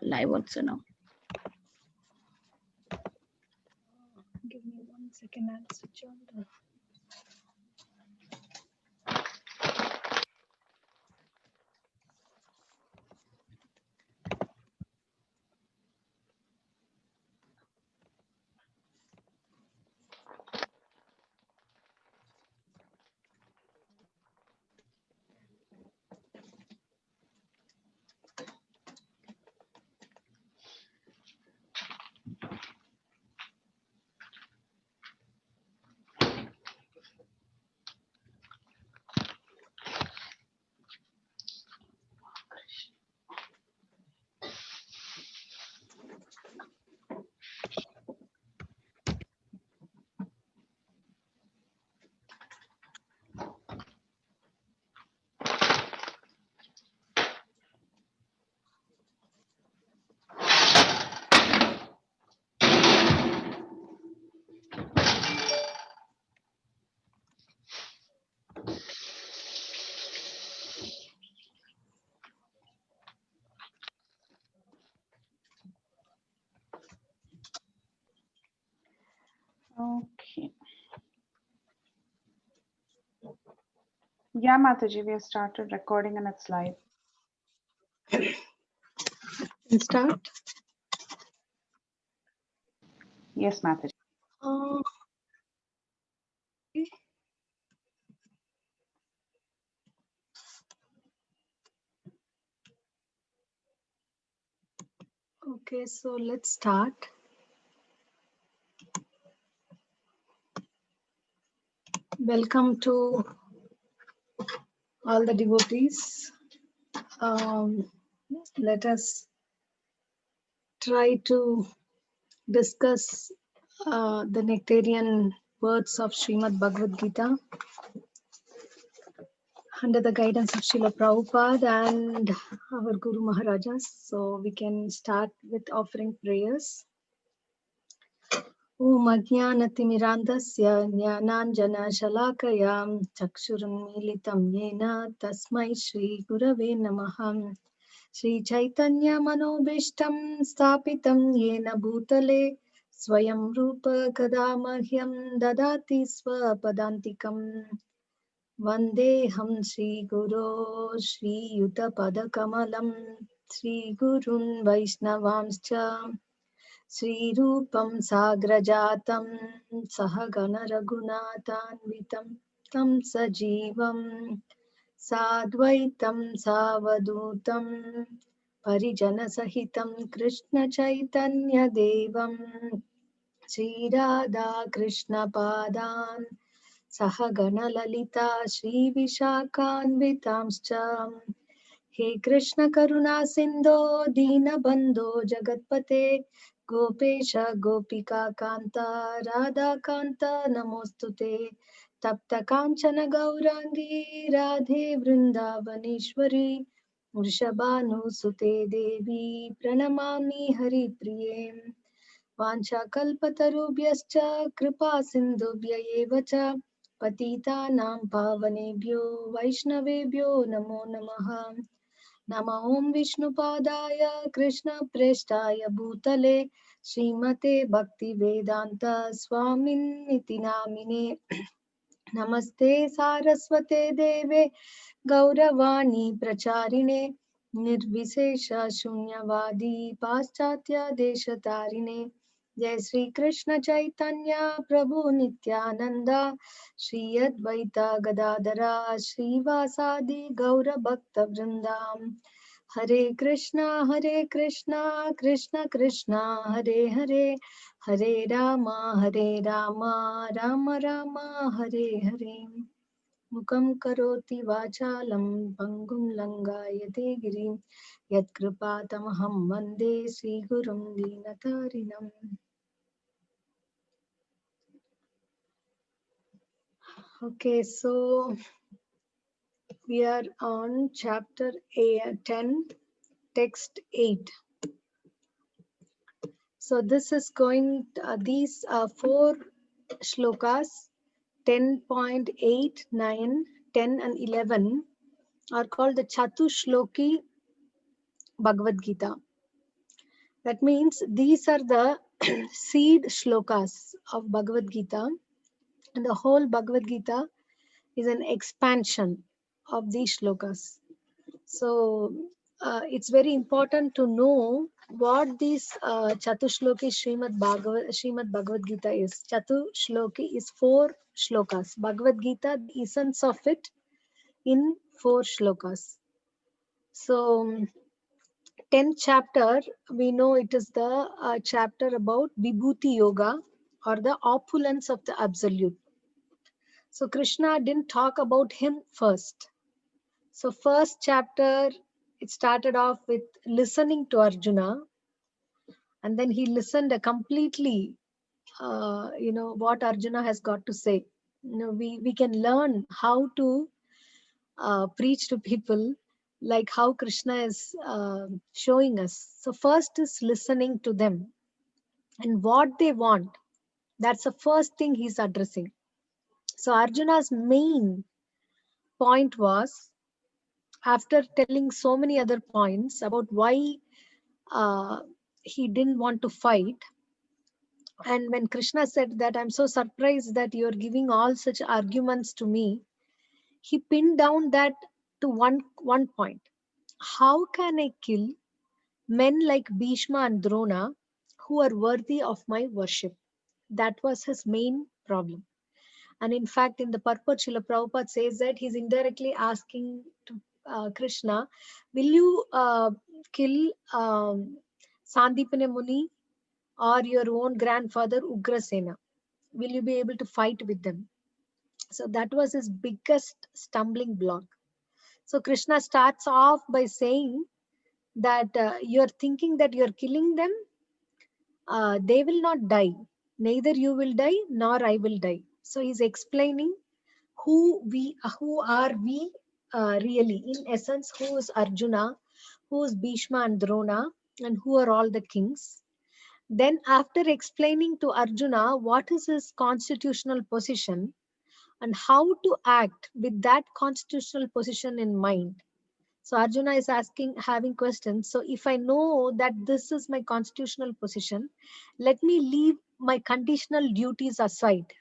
live also now. Give me 1 second, I'll switch on the. Okay. Yeah, Mataji, we have started recording and it's live. Let's start. Yes, Mataji. Okay. Okay, so let's start. Welcome to all the devotees. Let us try to discuss the nectarian words of Srimad Bhagavad Gita under the guidance of Srila Prabhupada and our Guru Maharajas. So we can start with offering prayers. Om Ajnanatimirandasya Jnananjana Shalakaya Chakshurunmilitam Yena Tasmai Shri Gurave Namaha. Shri Chaitanya Manobishtam Stapitam Yena Bhutale Swayam Rupa Kadamahyam Dadati Swapadantikam Vandeham Shri Guru Shri Yuta Padakamalam Shri Gurun Vaishnavamscha Shri Rupam Sagrajatam Sahagana Raghunatanvitam Tam Sajivam Sadvaitam Savadutam Parijana Sahitam Krishna Chaitanya Devam Shri Radha Krishna Padan Sahagana Lalita Shri Vishakhanvitamscha He Krishna Karuna Sindho Dina Bandho Jagatpate Gopesha Gopika Kanta Radha Kanta Namostute Tapta Kanchana Gaurangi Radhe Vrindavaneshwari Vrishabhanu Sute Devi Pranamami Hari Priye Vancha Kalpatarubhyascha Kripa Sindhubhya eva cha Patitanam Pavanebhyo Vaishnavebhyo Namo Namaha Nama Om Vishnupadaya Krishna Preshtaya Bhutale Srimate Bhakti Vedanta Swamin Niti Namine Namaste Saraswate Deve Gauravani Pracharine Nirvisesha Shunyavadi Paschatya Deshatarine Jai Sri Krishna Chaitanya Prabhu Nityananda Shri Advaita Gadadara Shri Vasadi Gaura Bhakta Vrindam Hare Krishna Krishna Krishna Hare Hare Hare Rama Rama Rama Hare Hare Mukam karoti vachalam pangum langayate girim yatkripatamaham vande Sri Gurum Dinatarinam. Okay, so we are on chapter 10, text 8. So this is going, these 4 shlokas, 10.8, 9, 10 and 11 are called the Chatushloki Bhagavad Gita. That means these are the seed shlokas of Bhagavad Gita, and the whole Bhagavad Gita is an expansion of these shlokas. So it's very important to know what this Chatushloki Srimad Bhagavad Gita is. Chatushloki is 4 shlokas. Bhagavad Gita, the essence of it in 4 shlokas. So 10th chapter, we know it is the chapter about Vibhuti Yoga, or the opulence of the Absolute. So Krishna didn't talk about him first. So first chapter, it started off with listening to Arjuna, and then he listened completely, what Arjuna has got to say. We can learn how to preach to people, like how Krishna is showing us. So first is listening to them and what they want. That's the first thing he's addressing. So Arjuna's main point was, after telling so many other points about why uh, he didn't want to fight, and when Krishna said that, I'm so surprised that you're giving all such arguments to me, he pinned down that to one point. How can I kill men like Bhishma and Drona who are worthy of my worship? That was his main problem. And in fact, in the purport, Srila Prabhupada says that he's indirectly asking to Krishna, will you kill Sandipani Muni or your own grandfather Ugrasena? Will you be able to fight with them? So that was his biggest stumbling block. So Krishna starts off by saying that you're thinking that you're killing them, they will not die. Neither you will die nor I will die. So he's explaining who are we really. In essence, who is Arjuna, who is Bhishma and Drona, and who are all the kings. Then after explaining to Arjuna what is his constitutional position and how to act with that constitutional position in mind. So Arjuna is having questions. So if I know that this is my constitutional position, let me leave my conditional duties aside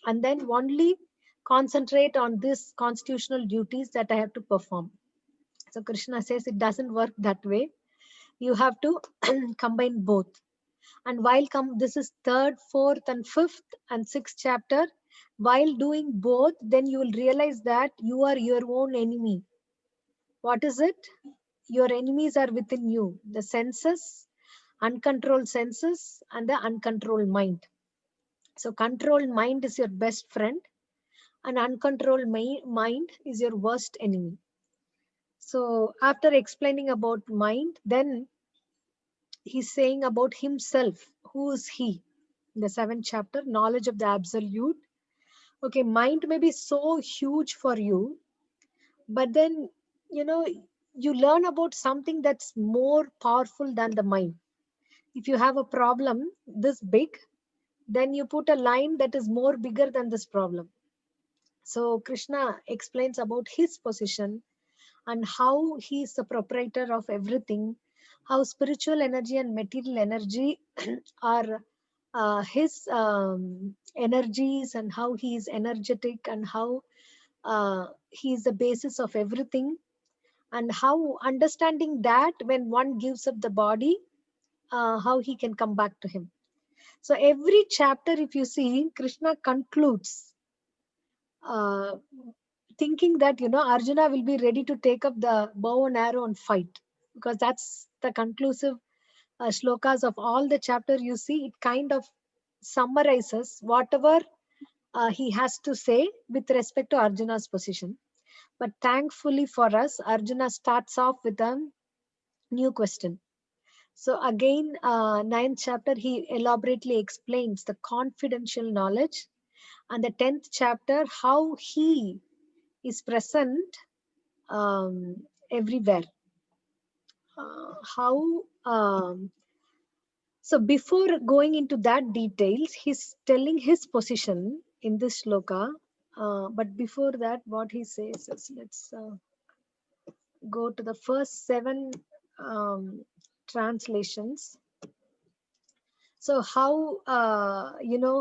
and then only concentrate on this constitutional duties that I have to perform. So Krishna says it doesn't work that way. You have to combine both. And while this is 3rd, 4th, and 5th and 6th chapter, while doing both, then you will realize that you are your own enemy. What is it? Your enemies are within you. The senses, uncontrolled senses, and the uncontrolled mind. So controlled mind is your best friend, and uncontrolled mind is your worst enemy. So after explaining about mind, then he's saying about himself. Who is he? In the 7th chapter, knowledge of the absolute. Okay, mind may be so huge for you, but then, you learn about something that's more powerful than the mind. If you have a problem this big, then you put a line that is more bigger than this problem. So Krishna explains about his position and how he is the proprietor of everything, how spiritual energy and material energy are his energies, and how he is energetic, and how he is the basis of everything, and how understanding that when one gives up the body, how he can come back to him. So every chapter, if you see, Krishna concludes uh, thinking that Arjuna will be ready to take up the bow and arrow and fight, because that's the conclusive shlokas of all the chapter. You see, it kind of summarizes whatever he has to say with respect to Arjuna's position. But thankfully for us, Arjuna starts off with a new question. So again, 9th chapter, he elaborately explains the confidential knowledge, and the 10th chapter, how he is present everywhere. How So before going into that details, he's telling his position in this shloka. But before that, what he says is, let's go to the first 7 translations. So how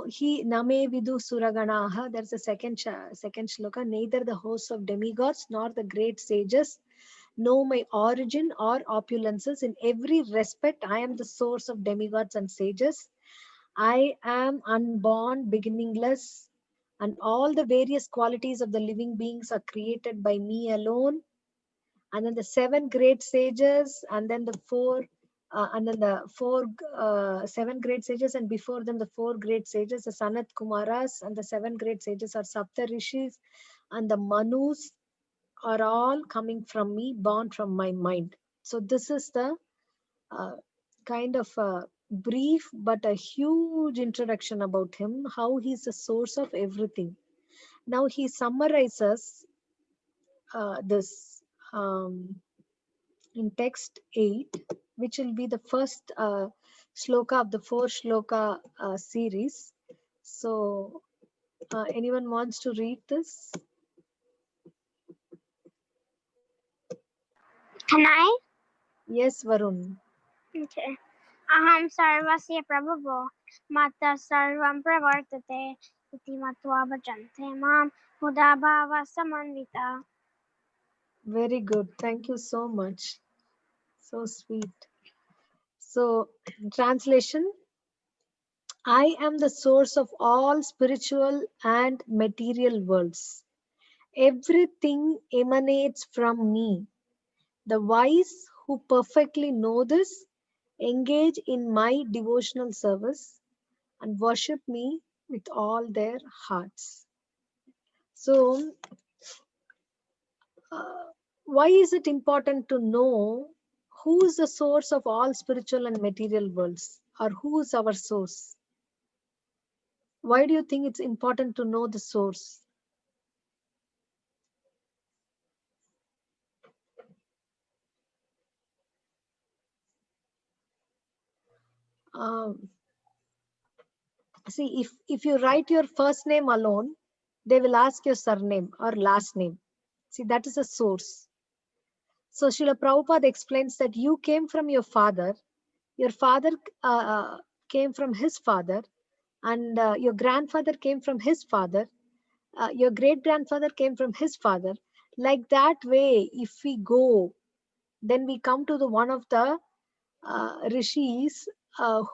he name vidu suraganaha. There's a second shloka. Neither the hosts of demigods nor the great sages know my origin or opulences. In every respect, I am the source of demigods and sages. I am unborn, beginningless, and all the various qualities of the living beings are created by me alone. And then the seven great sages, and then the four, and then the seven great sages, and before them the four great sages, the Sanat Kumaras, and the seven great sages are Sapta Rishis, and the Manus are all coming from me, born from my mind. So this is the uh, kind of a brief but a huge introduction about him, how he's the source of everything. Now he summarizes this in text 8, which will be the first shloka of the 4 shloka series. So anyone wants to read this? Can I? Yes, Varun. Okay. Aham sarvasya prabhavo mata sarvam pravartate iti matva bhajante mam muda bhava samanvita. Very good. Thank you so much. So sweet. So, translation: I am the source of all spiritual and material worlds. Everything emanates from me. The wise who perfectly know this engage in my devotional service and worship me with all their hearts. So, why is it important to know who is the source of all spiritual and material worlds, or who is our source? Why do you think it's important to know the source? Um, See, if you write your first name alone, they will ask your surname or last name. See, that is a source. So Srila Prabhupada explains that you came from your father came from his father, and your grandfather came from his father, your great grandfather came from his father. Like that way, if we go, then we come to the one of the rishis,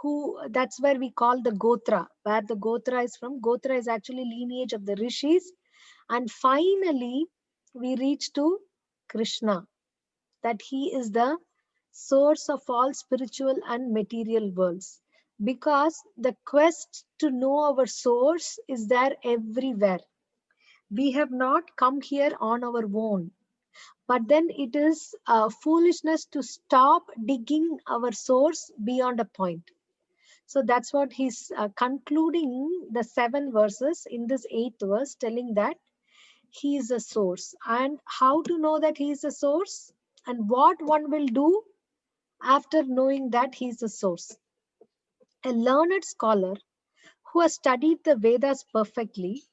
who, that's where we call the Gotra, where the Gotra is from. Gotra is actually lineage of the rishis. And finally, we reach to Krishna, that he is the source of all spiritual and material worlds. Because the quest to know our source is there everywhere. We have not come here on our own. But then it is foolishness to stop digging our source beyond a point. So that's what he's concluding the 7 verses in this 8th verse, telling that he is a source. And how to know that he is a source? And what one will do after knowing that he is a source? A learned scholar who has studied the Vedas perfectly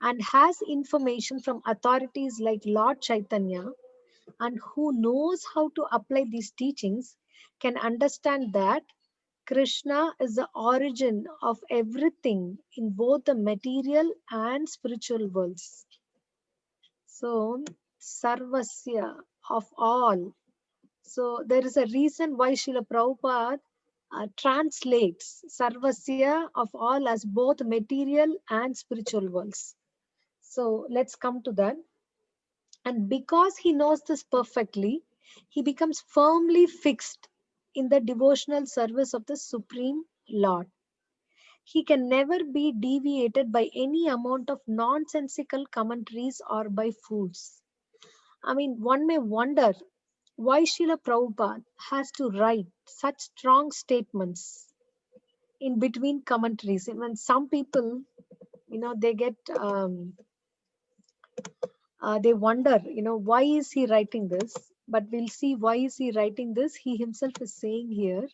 and has information from authorities like Lord Chaitanya, and who knows how to apply these teachings, can understand that Krishna is the origin of everything in both the material and spiritual worlds. So, Sarvasya, of all. So, there is a reason why Srila Prabhupada translates Sarvasya of all as both material and spiritual worlds. So, let's come to that. And because he knows this perfectly, he becomes firmly fixed in the devotional service of the Supreme Lord. He can never be deviated by any amount of nonsensical commentaries or by fools. I mean, one may wonder why Srila Prabhupada has to write such strong statements in between commentaries. And when some people, they get they wonder, why is he writing this? But we'll see why is he writing this. He himself is saying here.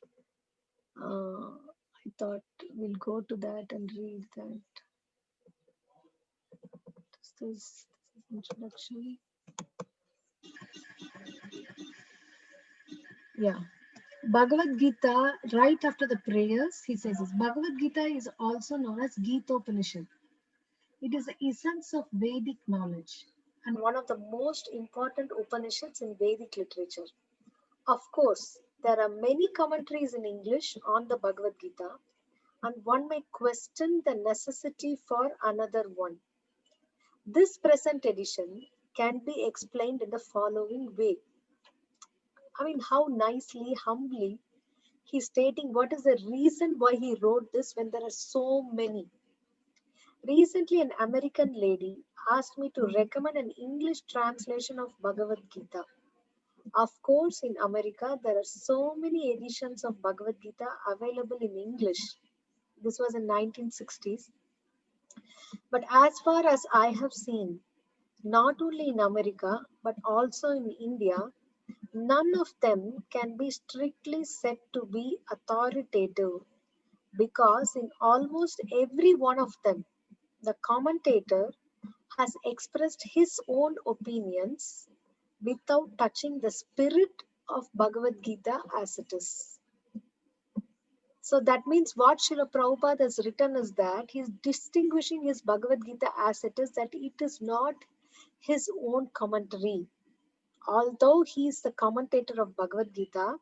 I thought we'll go to that and read that. This is introduction. Yeah. Bhagavad Gita, right after the prayers, he says this. Bhagavad Gita is also known as Gita Upanishad. It is the essence of Vedic knowledge and one of the most important Upanishads in Vedic literature. Of course, there are many commentaries in English on the Bhagavad Gita, and one may question the necessity for another one. This present edition can be explained in the following way. I mean, how nicely, humbly he's stating what is the reason why he wrote this when there are so many. Recently, an American lady asked me to recommend an English translation of Bhagavad Gita. Of course, in America, there are so many editions of Bhagavad Gita available in English. This was in 1960s. But as far as I have seen, not only in America, but also in India, none of them can be strictly said to be authoritative, because in almost every one of them, the commentator has expressed his own opinions without touching the spirit of Bhagavad Gita as it is. So that means what Srila Prabhupada has written is that he is distinguishing his Bhagavad Gita as it is, that it is not his own commentary. Although he is the commentator of Bhagavad Gita,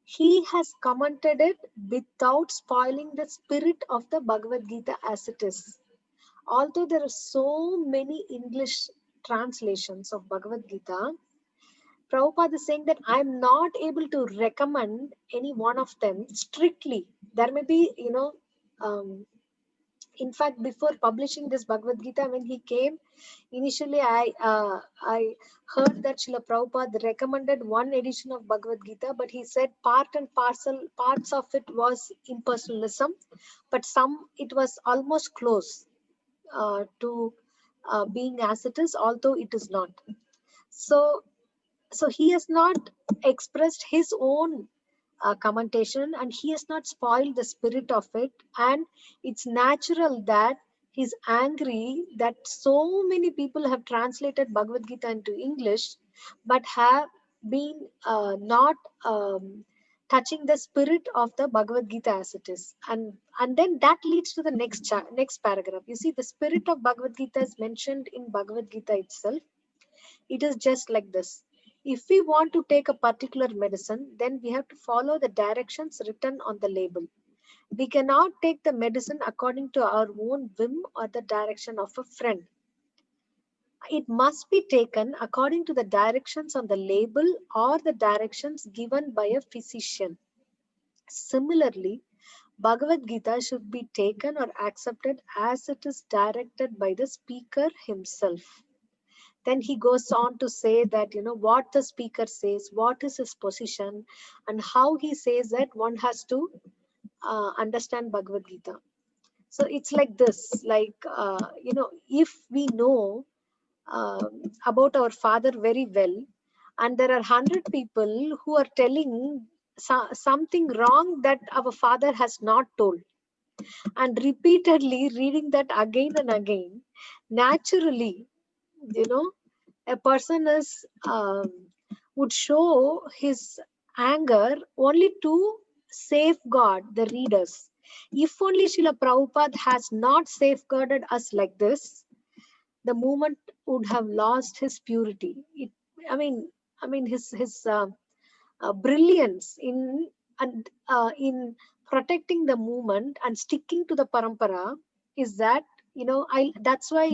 he has commented it without spoiling the spirit of the Bhagavad Gita as it is. Although there are so many English translations of Bhagavad Gita, Prabhupada is saying that I'm not able to recommend any one of them strictly. There may be, in fact, before publishing this Bhagavad Gita, when he came, initially I heard that Srila Prabhupada recommended one edition of Bhagavad Gita, but he said parts of it was impersonalism, but some, it was almost close to being as it is, although it is not. So he has not expressed his own commentation, and he has not spoiled the spirit of it. And it's natural that he's angry that so many people have translated Bhagavad Gita into English, but have been not touching the spirit of the Bhagavad Gita as it is. And then that leads to the next paragraph. You see, the spirit of Bhagavad Gita is mentioned in Bhagavad Gita itself. It is just like this. If we want to take a particular medicine, then we have to follow the directions written on the label. We cannot take the medicine according to our own whim or the direction of a friend. It must be taken according to the directions on the label or the directions given by a physician. Similarly, Bhagavad Gita should be taken or accepted as it is directed by the speaker himself. Then he goes on to say that, what the speaker says, what is his position, and how he says that one has to understand Bhagavad Gita. So it's like this, like, if we know about our father very well, and there are 100 people who are telling something wrong that our father has not told, and repeatedly reading that again and again, naturally, a person is would show his anger only to safeguard the readers. If only Srila Prabhupada has not safeguarded us like this, the movement would have lost his purity. His brilliance in protecting the movement and sticking to the parampara is that, that's why,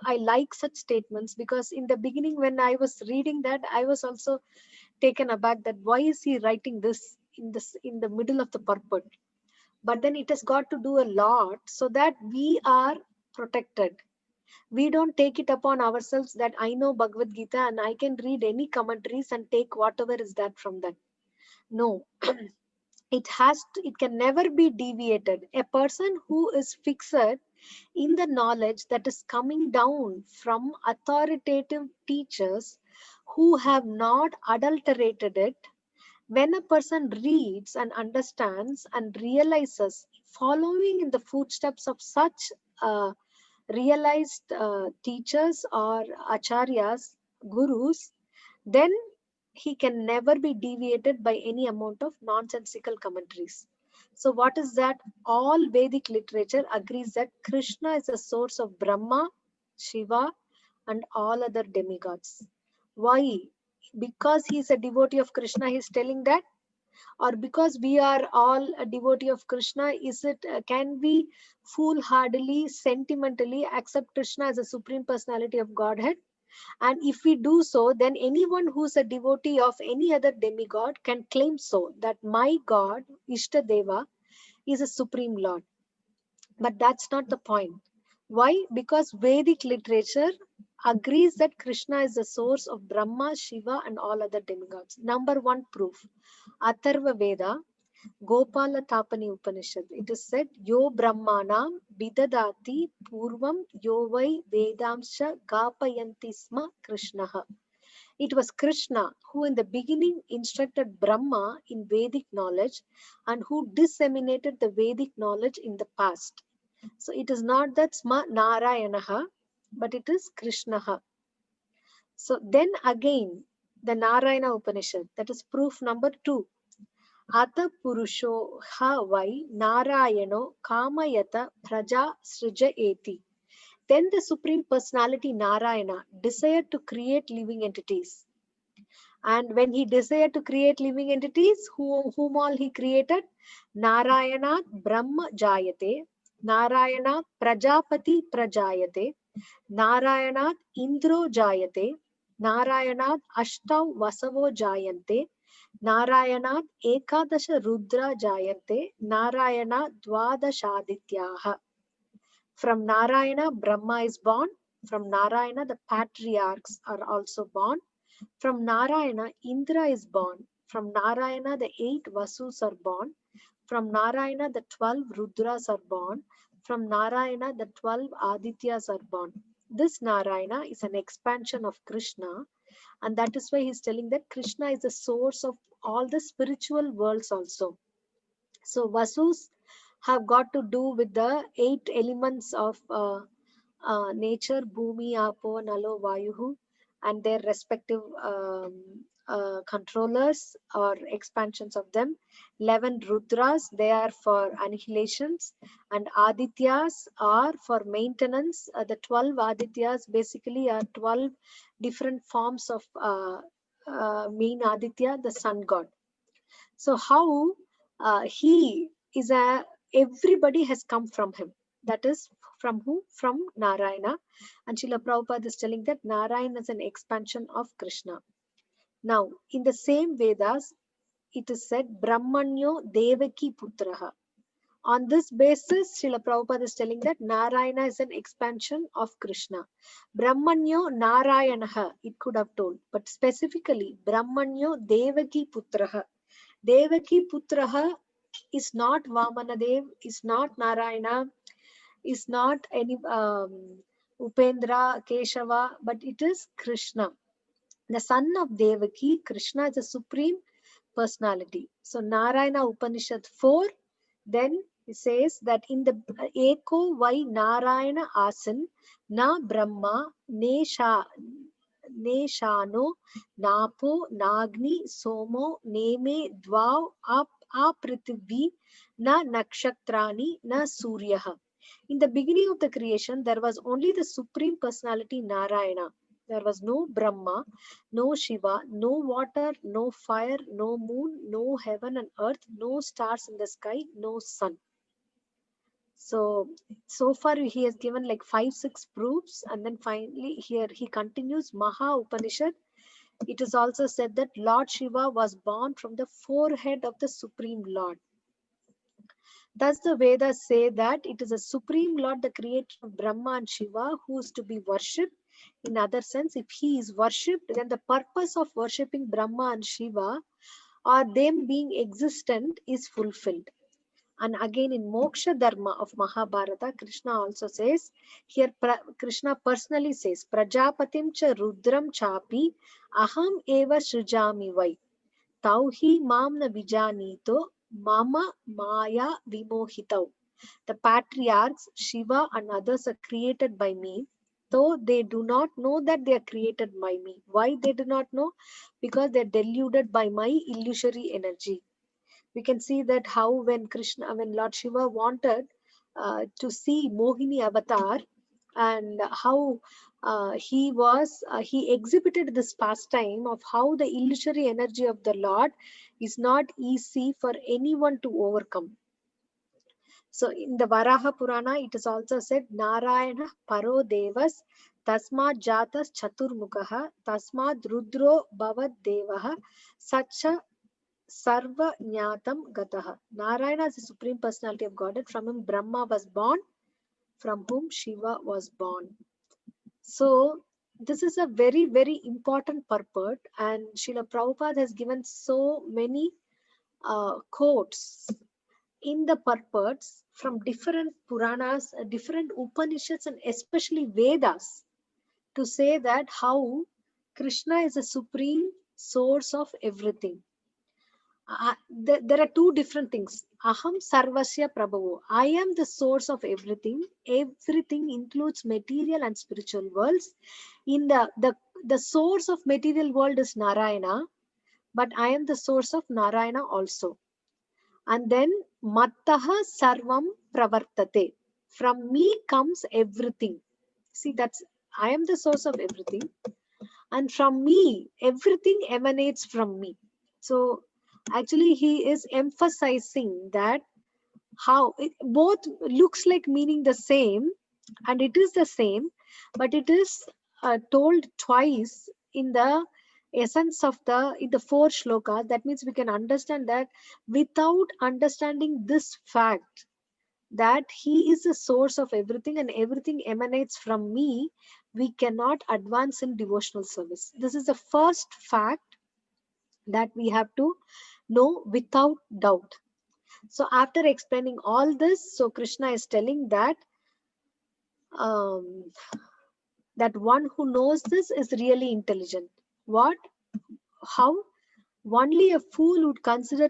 I like such statements, because in the beginning when I was reading that, I was also taken aback that why is he writing this in the middle of the purport. But then it has got to do a lot so that we are protected. We don't take it upon ourselves that I know Bhagavad Gita and I can read any commentaries and take whatever is that from that. No. It can never be deviated. A person who is fixed in the knowledge that is coming down from authoritative teachers who have not adulterated it, when a person reads and understands and realizes, following in the footsteps of such realized teachers or acharyas, gurus, then he can never be deviated by any amount of nonsensical commentaries. So what is that? All Vedic literature agrees that Krishna is the source of Brahma, Shiva, and all other demigods. Why? Because he is a devotee of Krishna, he is telling that, or because we are all a devotee of Krishna, is it can we foolhardily, sentimentally accept Krishna as a supreme personality of Godhead? And if we do so, then anyone who's a devotee of any other demigod can claim so, that my God, Ishtadeva, is a supreme Lord. But that's not the point. Why? Because Vedic literature agrees that Krishna is the source of Brahma, Shiva, and all other demigods. Number one proof, Atharva Veda, Gopala Tapani Upanishad. It is said, Yo Brahmanam Vidadati Purvam Yo Vai Vedamsha Gapayanti Sma Krishnaha. It was Krishna who in the beginning instructed Brahma in Vedic knowledge and who disseminated the Vedic knowledge in the past. So it is not that Sma Narayanaha, but it is Krishnaha. So then again, the Narayana Upanishad, that is proof number 2. Ata Purusho Ha Vai Narayano Kamayata Praja Srija Eti. Then the Supreme Personality Narayana desired to create living entities. And when he desired to create living entities, whom all he created? Narayanat Brahma Jayate, Narayanat Prajapati Prajayate, Narayanat Indro Jayate, Narayanat Ashtav Vasavo Jayante, Narayanat Ekadasha Rudra Jayante, Narayana Dvadashadityaha. From Narayana, Brahma is born. From Narayana, the patriarchs are also born. From Narayana, Indra is born. From Narayana, the 8 Vasus are born. From Narayana, the 12 Rudras are born. From Narayana, the 12 Adityas are born. This Narayana is an expansion of Krishna, and that is why he's telling that Krishna is the source of all the spiritual worlds also. So Vasus have got to do with the 8 elements of nature, Bhumi, Apo, Nalo, Vayuhu, and their respective controllers or expansions of them. 11 Rudras, they are for annihilations, and Adityas are for maintenance. The 12 Adityas basically are 12 different forms of main Aditya, the sun god. So how he is everybody has come from him. That is from who? From Narayana. And Srila Prabhupada is telling that Narayana is an expansion of Krishna. Now, in the same Vedas, it is said Brahmanyo Devaki Putraha. On this basis, Srila Prabhupada is telling that Narayana is an expansion of Krishna. Brahmanyo Narayanaha, it could have told, but specifically Brahmanyo Devaki Putraha. Devaki Putraha is not Vamanadev, is not Narayana, is not any Upendra, Keshava, but it is Krishna. The son of Devaki, Krishna is a supreme personality. So Narayana Upanishad 4, then it says that in the Eko Vai Narayana Asan, Na Brahma, Ne Shano, Napo, Nagni, Somo, Neme, Dvav, Aprithvi, Na Nakshatrani, Na Suryaha. In the beginning of the creation, there was only the Supreme Personality Narayana. There was no Brahma, no Shiva, no water, no fire, no moon, no heaven and earth, no stars in the sky, no sun. So far he has given like 5-6 proofs, and then finally here he continues Maha Upanishad. It is also said that Lord Shiva was born from the forehead of the Supreme Lord. Thus the Vedas say that it is a Supreme Lord, the creator of Brahma and Shiva, who is to be worshipped. In other sense, if he is worshipped, then the purpose of worshipping Brahma and Shiva, or them being existent, is fulfilled. And again in Moksha Dharma of Mahabharata, Krishna also says, here Krishna personally says, Prajapatim cha Rudram chapi aham eva srijami vai. Tauhi mam na vijanito mama maya vimohitau. The patriarchs, Shiva and others are created by me, though they do not know that they are created by me. Why they do not know? Because they are deluded by my illusory energy. We can see that how when Lord Shiva wanted to see Mohini avatar, and how he exhibited this pastime of how the illusory energy of the Lord is not easy for anyone to overcome. So in the Varaha Purana, it is also said, Narayana Paro Devas Tasma Jatas Chaturmukaha Tasmad Rudro Bhavat Devaha Sacha Sarva Jnatam Gataha. Narayana is the Supreme Personality of Godhead. From him Brahma was born, from whom Shiva was born. So this is a very, very important purport, and Srila Prabhupada has given so many quotes in the purports from different Puranas, different Upanishads, and especially Vedas, to say that how Krishna is a supreme source of everything. There are two different things. Aham sarvasya prabhavo. I am the source of everything. Everything includes material and spiritual worlds. In the source of material world is Narayana, but I am the source of Narayana also. And then mattaha sarvam pravartate. From me comes everything. See, that's I am the source of everything, and from me everything emanates from me. So actually he is emphasizing that how it both looks like meaning the same, and it is the same, but it is told twice in the essence of in the four shlokas. That means we can understand that without understanding this fact that he is the source of everything and everything emanates from me, we cannot advance in devotional service. This is the first fact that we have to know without doubt. So after explaining all this, so Krishna is telling that um, that one who knows this is really intelligent. What? How? Only a fool would consider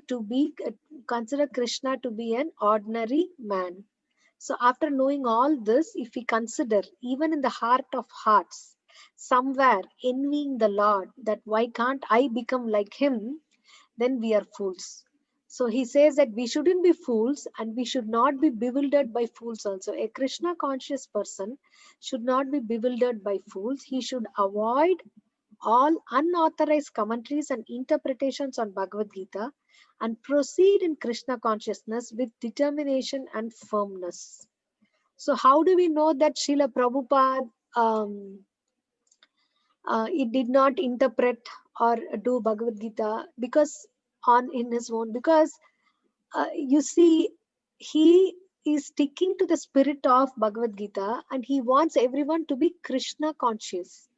Krishna to be an ordinary man. So after knowing all this, if we consider even in the heart of hearts, somewhere envying the Lord, that why can't I become like him, then we are fools. So he says that we shouldn't be fools and we should not be bewildered by fools also. A Krishna conscious person should not be bewildered by fools. He should avoid all unauthorized commentaries and interpretations on Bhagavad Gita and proceed in Krishna consciousness with determination and firmness. So how do we know that Srila Prabhupada it did not interpret or do Bhagavad Gita because in his own? Because you see, he is sticking to the spirit of Bhagavad Gita and he wants everyone to be Krishna conscious,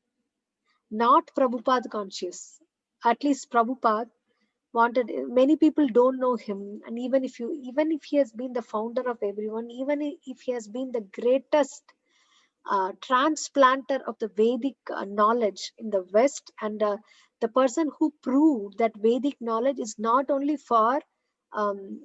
not Prabhupada conscious. At least Prabhupada wanted. Many people don't know him, and even if he has been the founder of everyone, even if he has been the greatest transplanter of the Vedic knowledge in the West, and the person who proved that Vedic knowledge is not only for um,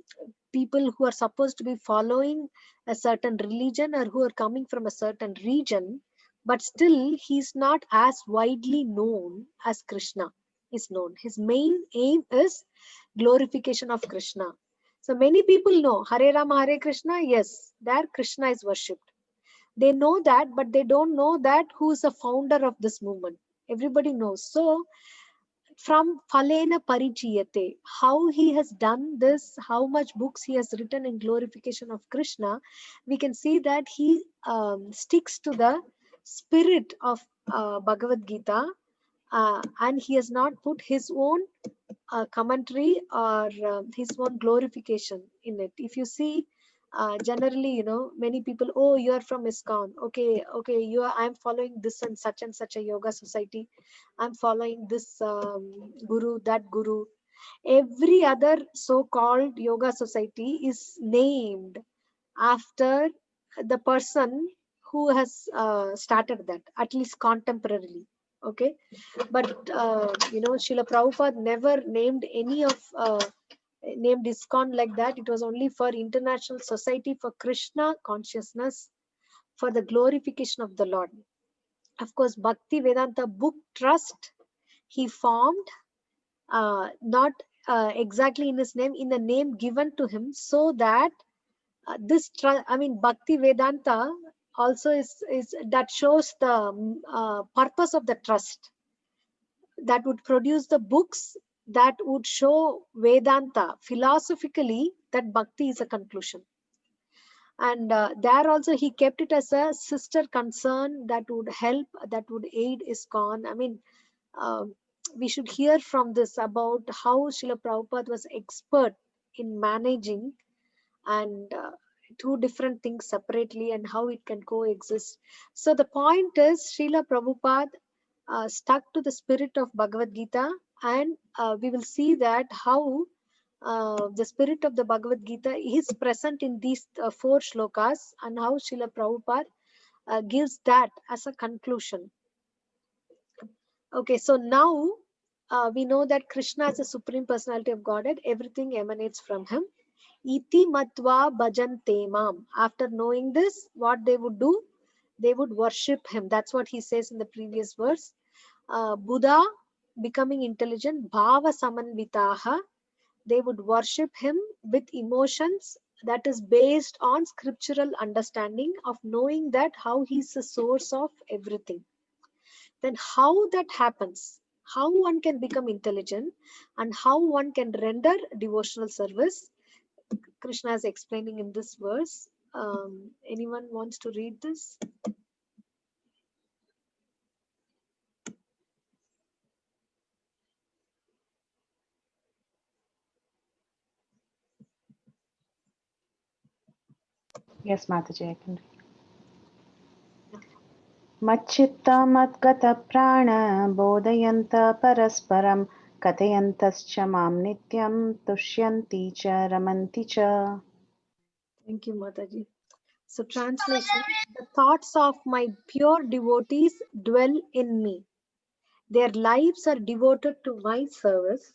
people who are supposed to be following a certain religion or who are coming from a certain region, but still he's not as widely known as Krishna is known. His main aim is glorification of Krishna. So many people know Hare Rama, Hare Krishna. Yes, there Krishna is worshipped. They know that, but they don't know that who is the founder of this movement. Everybody knows. So from Phalena Parichiyate, how he has done this, how much books he has written in glorification of Krishna, we can see that he sticks to the spirit of Bhagavad Gita, and he has not put his own commentary or his own glorification in it. If you see, generally, many people, oh, you are from ISKCON. Okay, I'm following this and such a yoga society. I'm following this guru, that guru. Every other so-called yoga society is named after the person who has started that, at least contemporarily. Okay, but Srila Prabhupada never named any of named ISKCON like that. It was only for International Society for Krishna Consciousness, for the glorification of the Lord. Of course, Bhakti Vedanta Book Trust he formed, not exactly in his name, in the name given to him, so that this Bhakti Vedanta also is that shows the purpose of the trust, that would produce the books that would show Vedanta philosophically that Bhakti is a conclusion. And there also he kept it as a sister concern that would help, that would aid ISKCON. Uh, we should hear from this about how Srila Prabhupada was expert in managing and two different things separately and how it can coexist. So the point is, Srila Prabhupada stuck to the spirit of Bhagavad Gita, and we will see that how the spirit of the Bhagavad Gita is present in these 4 shlokas, and how Srila Prabhupada gives that as a conclusion. Okay, so now we know that Krishna is the Supreme Personality of Godhead. Everything emanates from him. Iti matva bhajante mam. After knowing this, what they would do? They would worship him. That's what he says in the previous verse. Buddha, becoming intelligent, bhava samanvitaha. They would worship him with emotions that is based on scriptural understanding of knowing that how he is the source of everything. Then how that happens, how one can become intelligent and how one can render devotional service, Krishna is explaining in this verse. Anyone wants to read this? Yes, Mataji, I can. Machchitta matgata prana bodhayanta parasparam kathayantascha mam nityam tushyanti cha ramanti cha. Thank you, Mataji. So translation, the thoughts of my pure devotees dwell in me. Their lives are devoted to my service,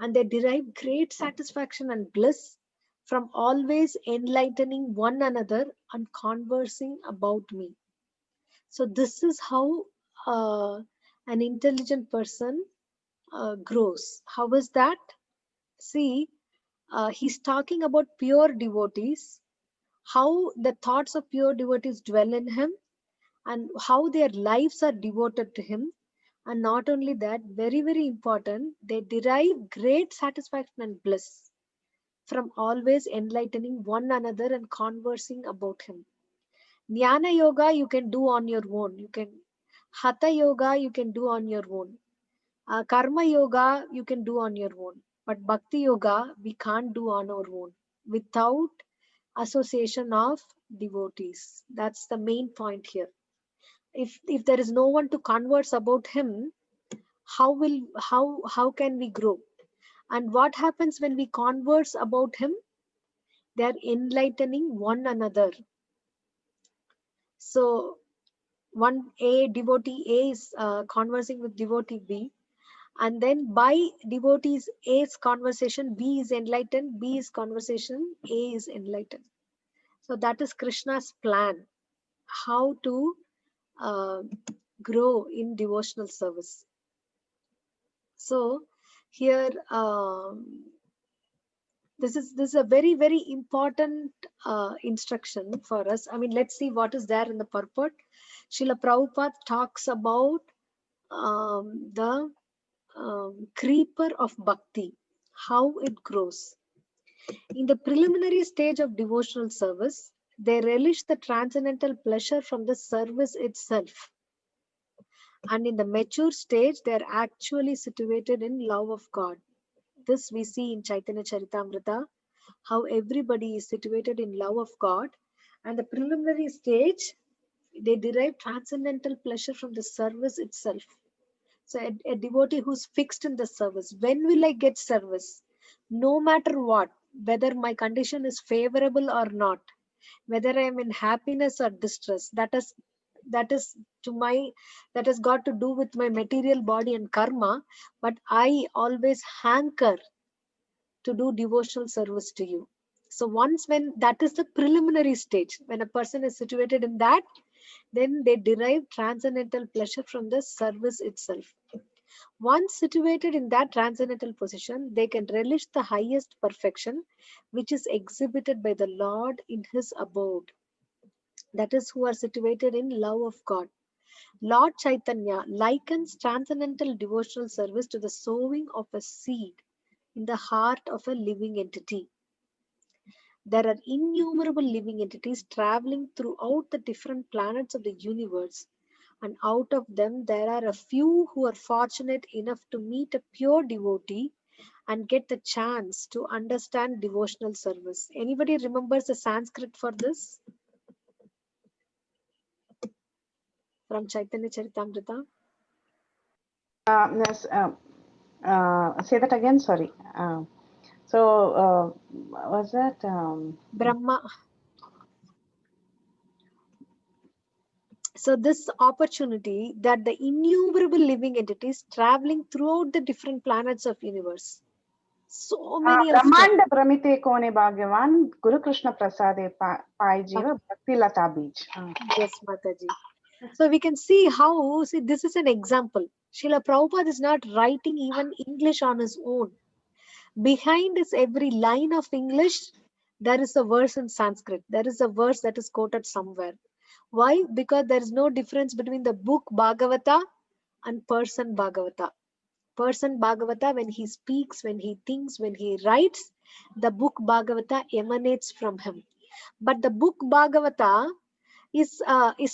and they derive great satisfaction and bliss from always enlightening one another and conversing about me. So this is how an intelligent person grows. How is that? See, he's talking about pure devotees, how the thoughts of pure devotees dwell in him, and how their lives are devoted to him. And not only that, very, very important, they derive great satisfaction and bliss from always enlightening one another and conversing about him. Jnana yoga you can do on your own. You can hatha yoga you can do on your own. Karma yoga you can do on your own. But bhakti yoga we can't do on our own without association of devotees. That's the main point here. If there is no one to converse about him, how can we grow? And what happens when we converse about him? They are enlightening one another. So devotee A is conversing with devotee B, and then by devotees A's conversation, B is enlightened, B is conversation, A is enlightened. So that is Krishna's plan, how to grow in devotional service. So here this is a very, very important instruction for us. Let's see what is there in the purport. Srila Prabhupada talks about the creeper of bhakti, how it grows. In the preliminary stage of devotional service, they relish the transcendental pleasure from the service itself. And in the mature stage, they are actually situated in love of God. This we see in Chaitanya Charitamrita, how everybody is situated in love of God. And the preliminary stage, they derive transcendental pleasure from the service itself. So a devotee who's fixed in the service, when will I get service? No matter what, whether my condition is favorable or not, whether I am in happiness or distress, that has got to do with my material body and karma, but I always hanker to do devotional service to you. So when that is the preliminary stage, when a person is situated in that, then they derive transcendental pleasure from the service itself. Once situated in that transcendental position, they can relish the highest perfection which is exhibited by the Lord in his abode. That is, who are situated in love of God. Lord Chaitanya likens transcendental devotional service to the sowing of a seed in the heart of a living entity. There are innumerable living entities traveling throughout the different planets of the universe, and out of them there are a few who are fortunate enough to meet a pure devotee and get the chance to understand devotional service. Anybody remembers the Sanskrit for this from Chaitanya Charitamrita? Yes, say that again, sorry. Was that Brahma. So this opportunity that the innumerable living entities traveling throughout the different planets of universe, so many of them. Brahmanda Brahmite Kone Bhagavan Guru Krishna Prasade Pai Jiva Bhakti Lata Beach. Yes, Mataji. So we can see how, see, this is an example. Srila Prabhupada is not writing even English on his own. Behind his every line of English, there is a verse in Sanskrit. There is a verse that is quoted somewhere. Why? Because there is no difference between the book Bhagavata and person Bhagavata. Person Bhagavata, when he speaks, when he thinks, when he writes, the book Bhagavata emanates from him. But the book Bhagavata is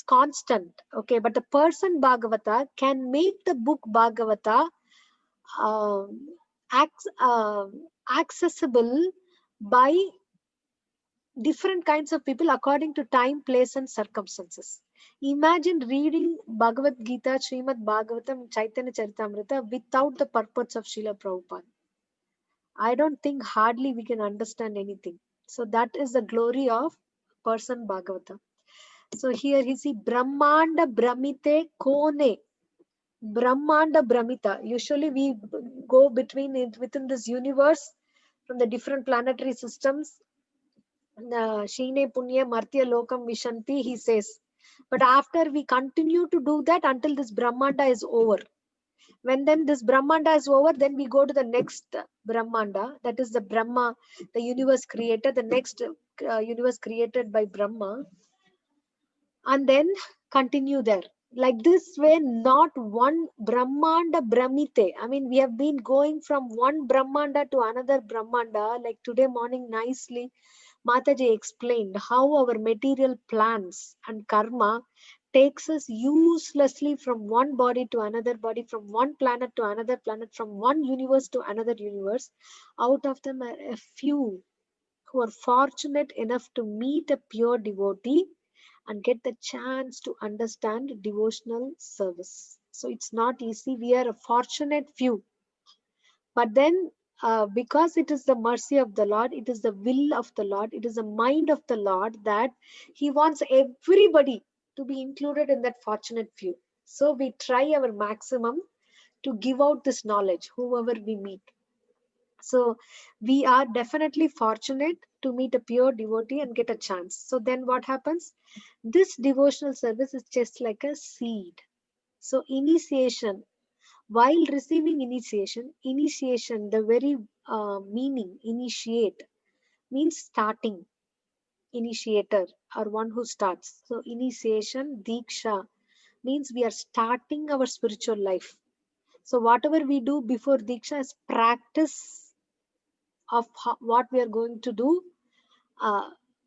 constant, okay? But the person Bhagavata can make the book Bhagavata accessible by different kinds of people according to time, place, and circumstances. Imagine reading Bhagavad Gita, Srimad Bhagavatam, Chaitanya Charitamrita without the purports of Srila Prabhupada. I don't think hardly we can understand anything. So that is the glory of person Bhagavata. So here you see Brahmanda Brahmite Kone. Brahmanda Brahmita. Usually we go between it within this universe from the different planetary systems. Shine Punya Martya Lokam Vishanti, he says. But after we continue to do that until this Brahmanda is over. When then this Brahmanda is over, then we go to the next Brahmanda. That is the Brahma, the universe created, the next universe created by Brahma. And then continue there. Like this way, not one Brahmanda Brahmite. I mean, we have been going from one Brahmanda to another Brahmanda. Like today morning, nicely, Mataji explained how our material plans and karma takes us uselessly from one body to another body, from one planet to another planet, from one universe to another universe. Out of them are a few who are fortunate enough to meet a pure devotee and get the chance to understand devotional service. So it's not easy. We are a fortunate few. But then, because it is the mercy of the Lord, it is the will of the Lord, it is the mind of the Lord that He wants everybody to be included in that fortunate few. So we try our maximum to give out this knowledge, whoever we meet. So we are definitely fortunate to meet a pure devotee and get a chance. So then what happens? This devotional service is just like a seed. So initiation, while receiving initiation, the very meaning, initiate, means starting, initiator, or one who starts. So initiation, Diksha, means we are starting our spiritual life. So whatever we do before Diksha is practice of what we are going to do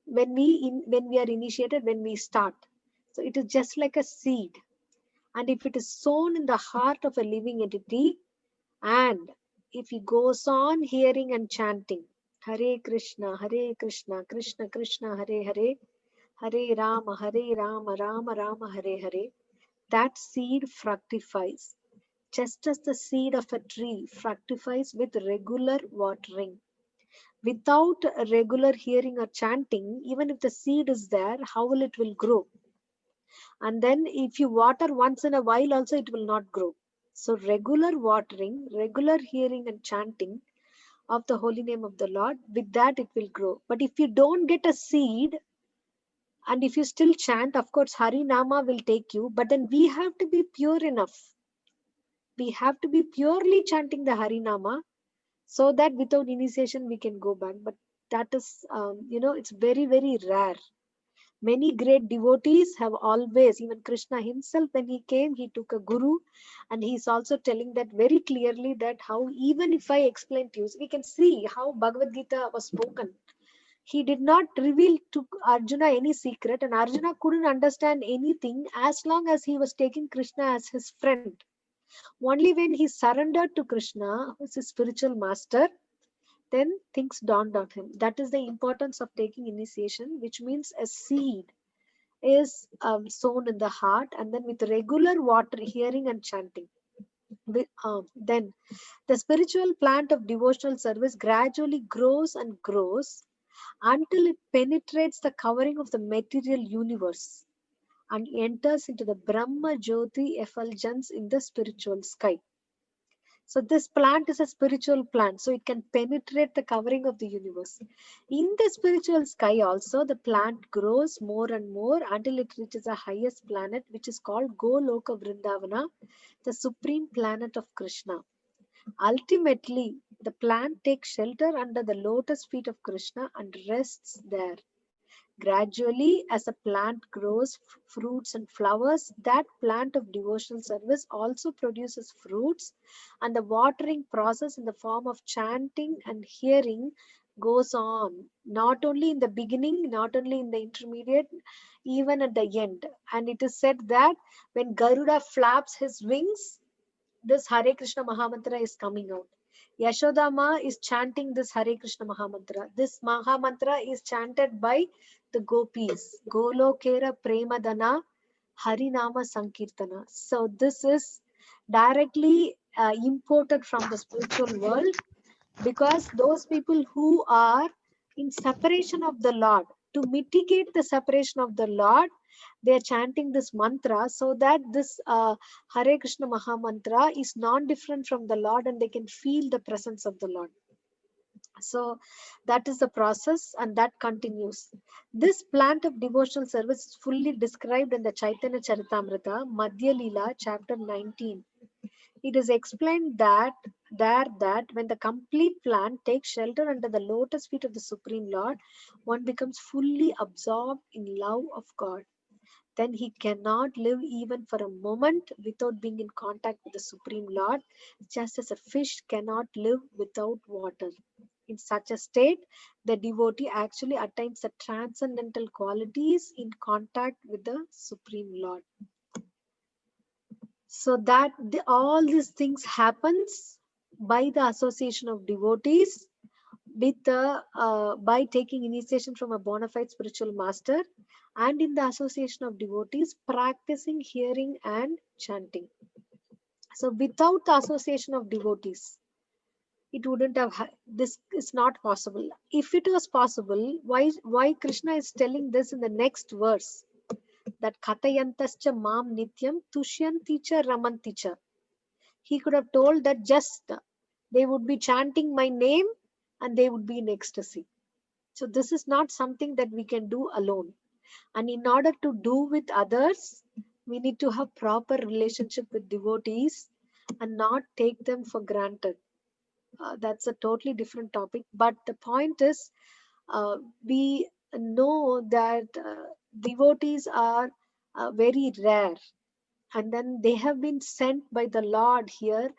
when we are initiated, when we start. So it is just like a seed, and if it is sown in the heart of a living entity, and if he goes on hearing and chanting Hare Krishna, Krishna Krishna, Hare Hare, Hare Rama, Rama Rama, Hare Hare, that seed fructifies, just as the seed of a tree fructifies with regular watering. Without regular hearing or chanting, even if the seed is there, how will it will grow? And then if you water once in a while also, it will not grow. So regular watering, regular hearing and chanting of the holy name of the Lord, with that it will grow. But if you don't get a seed, And if you still chant, of course, Hari Nama will take you, but then we have to be pure enough. We have to be purely chanting the Hari Nama so that without initiation we can go back. But that is, it's very, very rare. Many great devotees have always, even Krishna himself, when he came, he took a guru, and he's also telling that very clearly that how, even if I explain to you, we can see how Bhagavad Gita was spoken. He did not reveal to Arjuna any secret, and Arjuna couldn't understand anything as long as he was taking Krishna as his friend. Only when he surrendered to Krishna, who is his spiritual master, then things dawned on him. That is the importance of taking initiation, which means a seed is sown in the heart, and then with regular water, hearing and chanting. Then the spiritual plant of devotional service gradually grows and grows until it penetrates the covering of the material universe and enters into the Brahma Jyoti effulgence in the spiritual sky. So this plant is a spiritual plant, so it can penetrate the covering of the universe. In the spiritual sky also, the plant grows more and more until it reaches the highest planet, which is called Goloka Vrindavana, the supreme planet of Krishna. Ultimately, the plant takes shelter under the lotus feet of Krishna and rests there. Gradually, as a plant grows fruits and flowers, that plant of devotional service also produces fruits, and the watering process in the form of chanting and hearing goes on, not only in the beginning, not only in the intermediate, even at the end. And it is said that when Garuda flaps his wings, this Hare Krishna Mahamantra is coming out. Yashodama is chanting this Hare Krishna Mahamantra. This Mahamantra is chanted by the gopis. Golokera Premadana Harinama Sankirtana. So this is directly imported from the spiritual world, because those people who are in separation of the Lord, to mitigate the separation of the Lord, they are chanting this mantra so that this Hare Krishna Mahamantra is non-different from the Lord, and they can feel the presence of the Lord. So that is the process, and that continues. This plant of devotional service is fully described in the Chaitanya Charitamrita, Madhya Leela, chapter 19. It is explained that when the complete plant takes shelter under the lotus feet of the Supreme Lord, one becomes fully absorbed in love of God. Then he cannot live even for a moment without being in contact with the Supreme Lord, just as a fish cannot live without water. In such a state, the devotee actually attains the transcendental qualities in contact with the Supreme Lord. So that all these things happens by the association of devotees with by taking initiation from a bona fide spiritual master, and in the association of devotees practicing hearing and chanting. So without the association of devotees, it wouldn't have this is not possible. If it was possible, why Krishna is telling this in the next verse, that Katayantascha mam nityam tushyanticha ramanticha. He could have told that just they would be chanting my name and they would be in ecstasy. So this is not something that we can do alone. And in order to do with others, we need to have proper relationship with devotees and not take them for granted. That's a totally different topic. But the point is, we know that devotees are very rare, and then they have been sent by the Lord here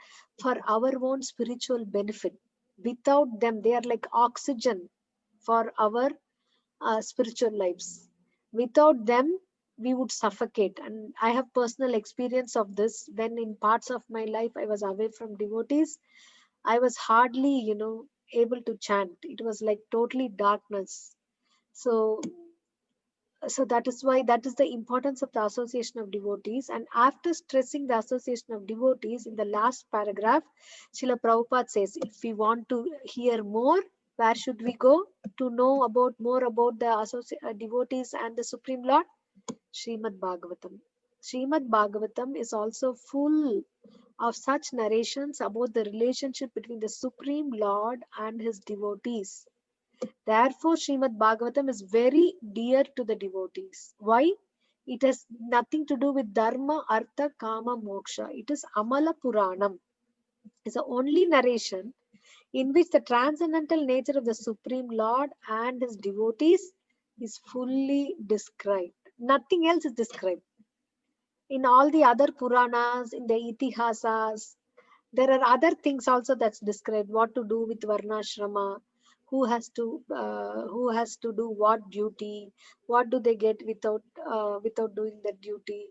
for our own spiritual benefit. Without them, they are like oxygen for our spiritual lives. Without them, we would suffocate. And I have personal experience of this. When in parts of my life I was away from devotees, I was hardly able to chant. It was like totally darkness. So that is why, that is the importance of the association of devotees. And after stressing the association of devotees in the last paragraph, Srila Prabhupada says, if we want to hear more, where should we go to know about more about the devotees and the Supreme Lord? Srimad Bhagavatam. Srimad Bhagavatam is also full of such narrations about the relationship between the Supreme Lord and his devotees. Therefore, Srimad Bhagavatam is very dear to the devotees. Why? It has nothing to do with Dharma, Artha, Kama, Moksha. It is Amala Puranam. It's the only narration in which the transcendental nature of the Supreme Lord and his devotees is fully described. Nothing else is described. In all the other Puranas, in the Itihasas, there are other things also that's described. What to do with Varnashrama, who has to do what duty, what do they get without doing that duty.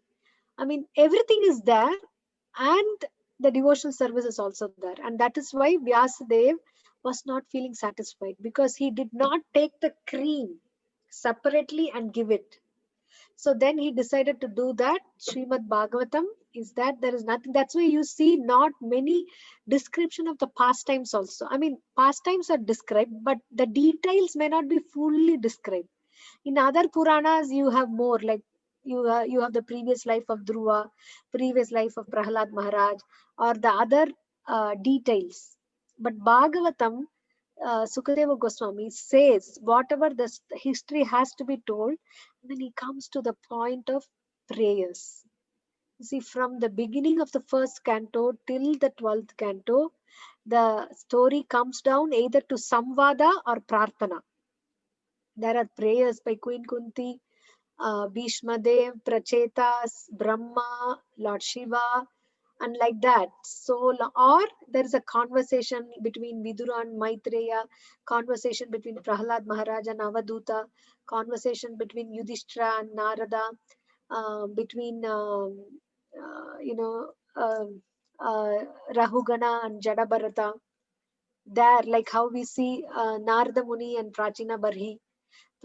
I mean, everything is there, and the devotional service is also there. And that is why Vyasadev was not feeling satisfied, because he did not take the cream separately and give it. So then he decided to do that. Srimad Bhagavatam is that there is nothing. That's why you see not many description of the pastimes also. I mean, pastimes are described, but the details may not be fully described. In other Puranas, you have more, like you have the previous life of Dhruva, previous life of Prahlad Maharaj, or the other details. But Bhagavatam, Sukadeva Goswami says whatever the history has to be told, then he comes to the point of prayers. You see, from the beginning of the first canto till the 12th canto, the story comes down either to Samvada or Prarthana. There are prayers by Queen Kunti, Bhishma Dev, Prachetas, Brahma, Lord Shiva, and like that. So, or there is a conversation between Vidura and Maitreya, conversation between Prahlad Maharaj and Avaduta, conversation between Yudhishthira and Narada, between you know Rahugana and Jadabharata. There, like how we see Narada Muni and Prachina Barhi.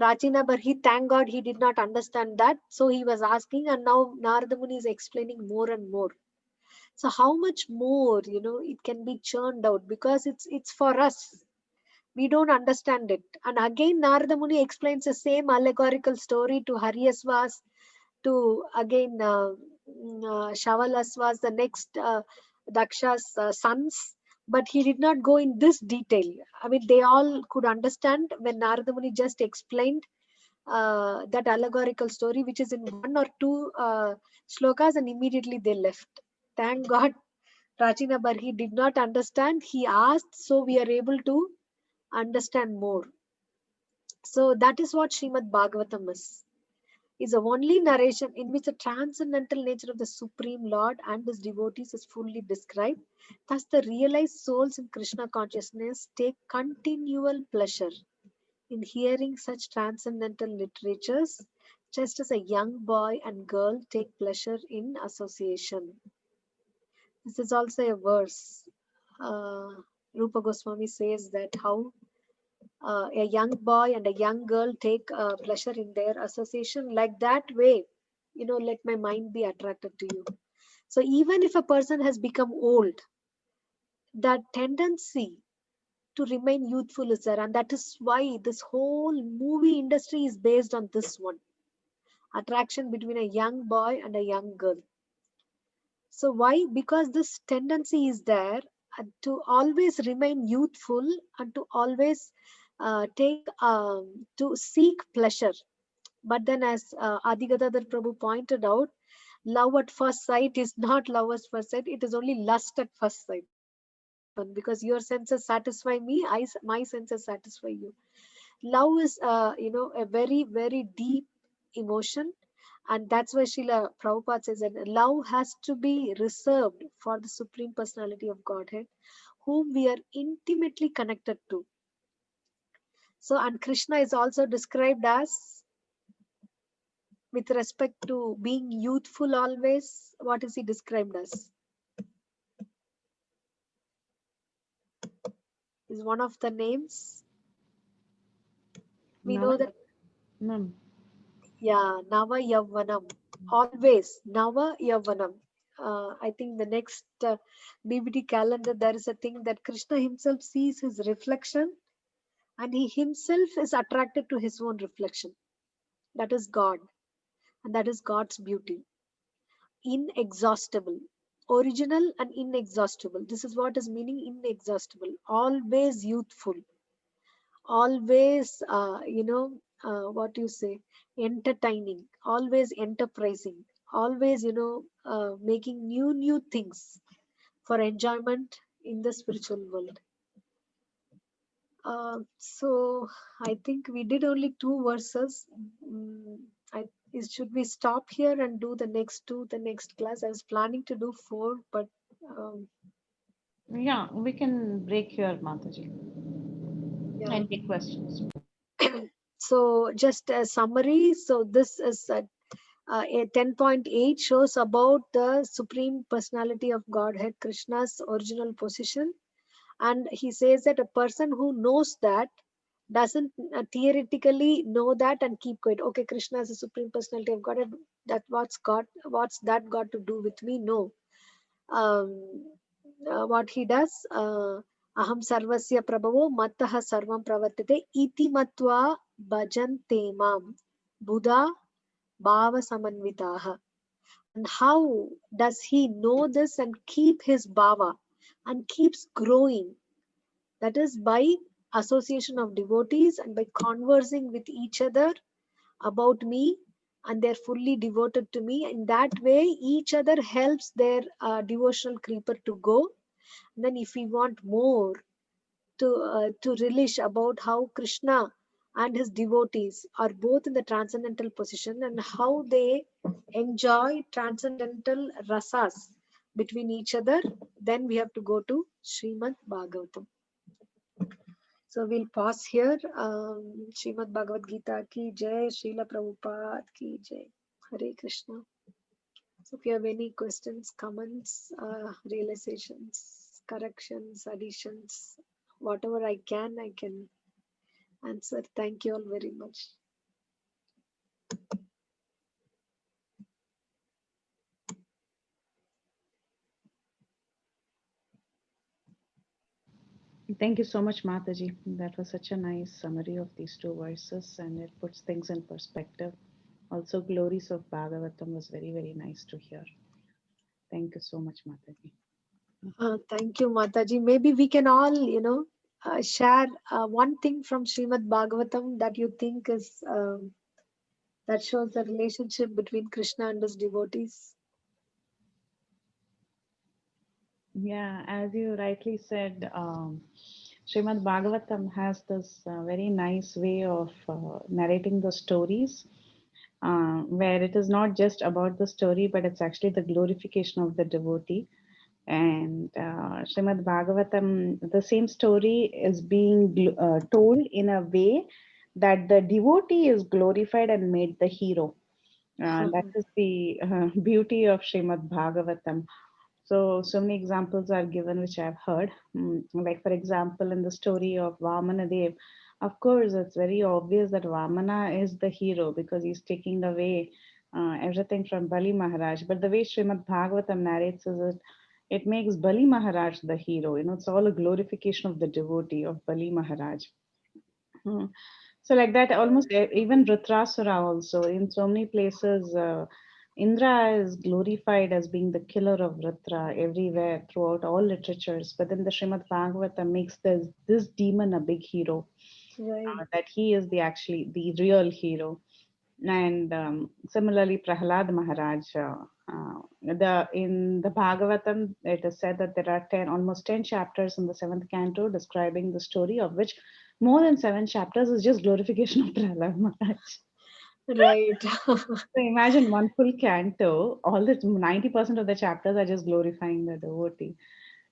Prachina Barhi, thank God he did not understand that, so he was asking, and now Narada Muni is explaining more and more. So how much more, it can be churned out, because it's for us. We don't understand it. And again, Narada Muni explains the same allegorical story to Haryasvas, to again Shavalasvas, the next Daksha's sons. But he did not go in this detail. I mean, they all could understand when Narada Muni just explained that allegorical story, which is in one or two shlokas, and immediately they left. Thank God Prachina Barhi did not understand. He asked, so we are able to understand more. So that is what Srimad Bhagavatam is the only narration in which the transcendental nature of the Supreme Lord and his devotees is fully described. Thus, the realized souls in Krishna consciousness take continual pleasure in hearing such transcendental literatures, just as a young boy and girl take pleasure in association. This is also a verse. Rupa Goswami says that how a young boy and a young girl take pleasure in their association. Like that way, let my mind be attracted to you. So even if a person has become old, that tendency to remain youthful is there, and that is why this whole movie industry is based on this one attraction between a young boy and a young girl. So why? Because this tendency is there to always remain youthful and to always to seek pleasure. But then, as Adi Gadadhar Prabhu pointed out, love at first sight is not love at first sight, it is only lust at first sight. Because your senses satisfy me, my senses satisfy you. Love is a very, very deep emotion, and that's why Srila Prabhupada says that love has to be reserved for the Supreme Personality of Godhead, whom we are intimately connected to. So, and Krishna is also described as, with respect to being youthful always, what is he described as? Is one of the names. We know that. Yeah, Nava Yavvanam. Always Nava Yavvanam. I think the next BBT calendar, there is a thing that Krishna himself sees his reflection, and he himself is attracted to his own reflection. That is God, and that is God's beauty. Inexhaustible. Original and inexhaustible. This is what is meaning inexhaustible. Always youthful. always, what you say, entertaining, always enterprising, always, making new things for enjoyment in the spiritual world. So I think we did only 2 verses. Mm, should we stop here and do the next two, the next class? I was planning to do 4, but um, Yeah, we can break here, Mataji, yeah. and take questions. So just a summary. So this is a 10.8 shows about the Supreme Personality of Godhead, Krishna's original position. And he says that a person who knows that doesn't theoretically know that and keep quiet. Okay, Krishna is the Supreme Personality of Godhead. What's that got to do with me? No. What he does, aham sarvasya prabhavo mattah sarvam pravartate iti matva bhajante mam buddha bhava samanvitaha. And how does he know this and keep his bhava and keeps growing? That is by association of devotees and by conversing with each other about me, and they're fully devoted to me. In that way, each other helps their devotional creeper to go. And then if we want more to relish about how Krishna and his devotees are both in the transcendental position and how they enjoy transcendental rasas between each other, then we have to go to Srimad Bhagavatam. So we'll pause here. Srimad Bhagavad Gita ki jai, Srila Prabhupada ki jai. Hare Krishna. So if you have any questions, comments, realizations, corrections, additions, whatever I can answer. Thank you all very much. Thank you so much, Mataji. That was such a nice summary of these 2 verses, and it puts things in perspective. Also, glories of Bhagavatam was very, very nice to hear. Thank you so much, Mataji. Thank you, Mataji. Maybe we can all, share one thing from Srimad Bhagavatam that you think is that shows the relationship between Krishna and his devotees. Yeah, as you rightly said, Srimad Bhagavatam has this very nice way of narrating the stories, where it is not just about the story, but it's actually the glorification of the devotee. And Srimad Bhagavatam, the same story is being told in a way that the devotee is glorified and made the hero. That is the beauty of Srimad Bhagavatam. So many examples are given which I've heard. Like, for example, in the story of Vamana Dev, of course, it's very obvious that Vamana is the hero because he's taking away everything from Bali Maharaj. But the way Srimad Bhagavatam narrates is it makes Bali Maharaj the hero. It's all a glorification of the devotee of Bali Maharaj. Hmm. So like that, almost even Vritrasura also in so many places, Indra is glorified as being the killer of Vritra everywhere throughout all literatures. But then the Srimad Bhagavata makes this demon a big hero, Right. that he is actually the real hero. And similarly, Prahlad Maharaj, in the Bhagavatam, it is said that there are almost 10 chapters in the seventh canto describing the story, of which more than 7 chapters is just glorification of Prahlad Maharaj. Right. So imagine one full canto, all the 90% of the chapters are just glorifying the devotee.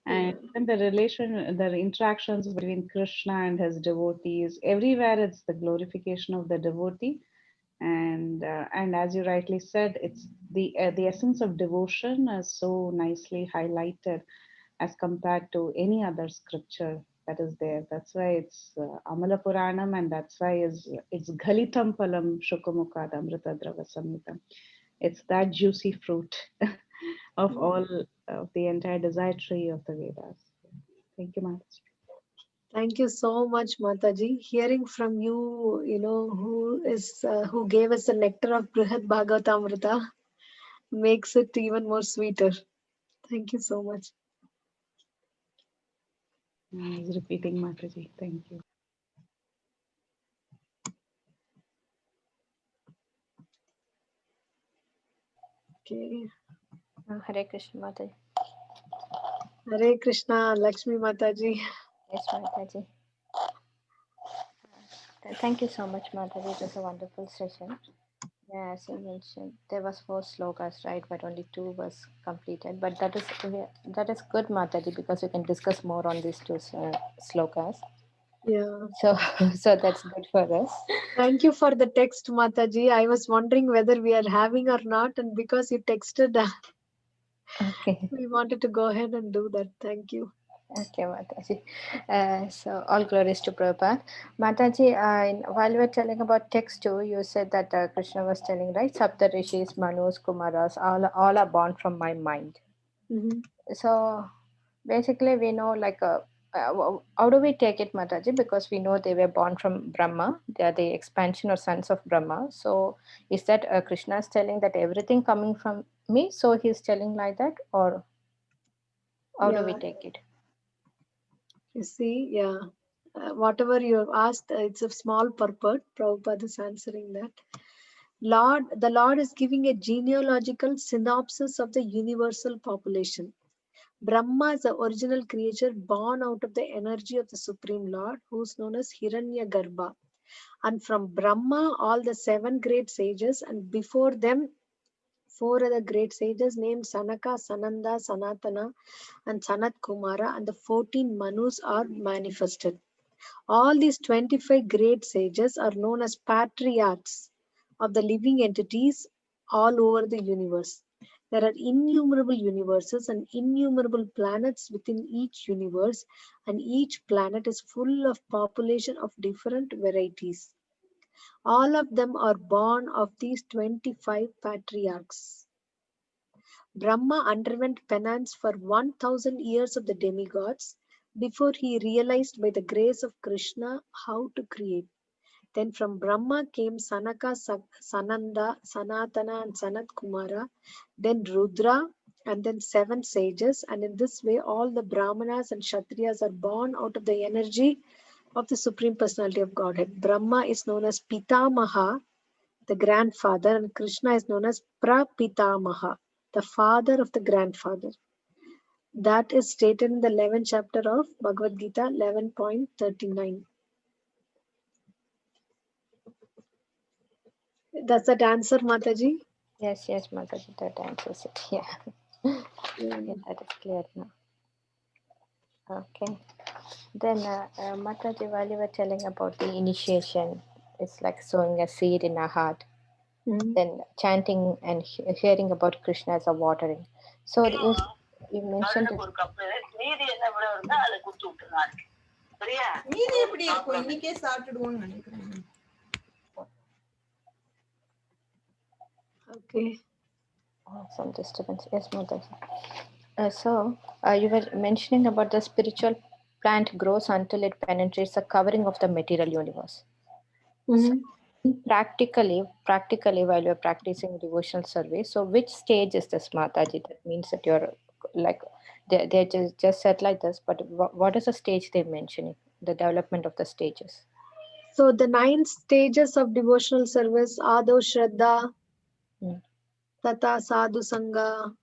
And Yeah. then the interactions between Krishna and his devotees, everywhere it's the glorification of the devotee. And as you rightly said, it's the essence of devotion is so nicely highlighted as compared to any other scripture that is there. That's why it's Amala Puranam, and that's why it's Ghalitam Palam Shukamukad Amritadrava Samhitam. It's that juicy fruit of all of the entire desire tree of the Vedas. Thank you, Mataji. Thank you so much, Mataji. Hearing from you, who gave us the nectar of Brihad Bhagavatamrita makes it even more sweeter. Thank you so much. I was repeating Mataji. Thank you. Okay. Hare Krishna Mataji. Hare Krishna, Lakshmi Mataji. Yes, Mataji. Thank you so much, Mataji. It was a wonderful session. Yeah, as you mentioned, there was 4 slokas, right? But only 2 was completed. But that is good, Mataji, because we can discuss more on these 2 slokas. Yeah. So so that's good for us. Thank you for the text, Mataji. I was wondering whether we are having or not, and because you texted, Okay. we wanted to go ahead and do that. Thank you. Okay, Mataji. So all glories to Prabhupada. Mataji, while we were telling about text too, you said that Krishna was telling, right? Sapta Rishis, Manus, Kumaras, all are born from my mind. Mhm. So basically, we know how do we take it, Mataji? Because we know they were born from Brahma. They are the expansion or sons of Brahma. So is that Krishna is telling that everything coming from me? So he's telling like that, or how do we Yeah, take it? you see, yeah. Whatever you have asked, it's a small purport. Prabhupada is answering that. The Lord is giving a genealogical synopsis of the universal population. Brahma is the original creature born out of the energy of the Supreme Lord, who is known as Hiranyagarbha. And from Brahma, all the 7 great sages, and before them, 4 other great sages named Sanaka, Sananda, Sanatana, and Sanat Kumara, and the 14 Manus are manifested. All these 25 great sages are known as patriarchs of the living entities all over the universe. There are innumerable universes and innumerable planets within each universe, and each planet is full of population of different varieties. All of them are born of these 25 patriarchs. Brahma underwent penance for 1000 years of the demigods before he realized by the grace of Krishna how to create. Then from Brahma came Sanaka, Sananda, Sanatana, and Sanat Kumara, then Rudra, and then 7 sages. And in this way, all the Brahmanas and Kshatriyas are born out of the energy of the Supreme Personality of Godhead. Brahma is known as Pitamaha, the grandfather, and Krishna is known as Prapitamaha, the father of the grandfather. That is stated in the 11th chapter of Bhagavad Gita, 11.39. Does that answer, Mataji? Yes, Mataji, that answers it. Yeah. Yeah, that is clear now. Okay. Then, Mataji, while you were telling about the initiation, it's like sowing a seed in our heart. Then chanting and hearing about Krishna as a watering. So you mentioned it. Okay. Some disturbance. Yes, Mataji. So you were mentioning about the spiritual plant grows until it penetrates the covering of the material universe. So practically while you're practicing devotional service, so which stage is this, Mataji? That means that you're like they just said like this, but what is the stage they're mentioning, the development of the stages? So the 9 stages of devotional service, Ado Shraddha, Tata Sadhu Sangha,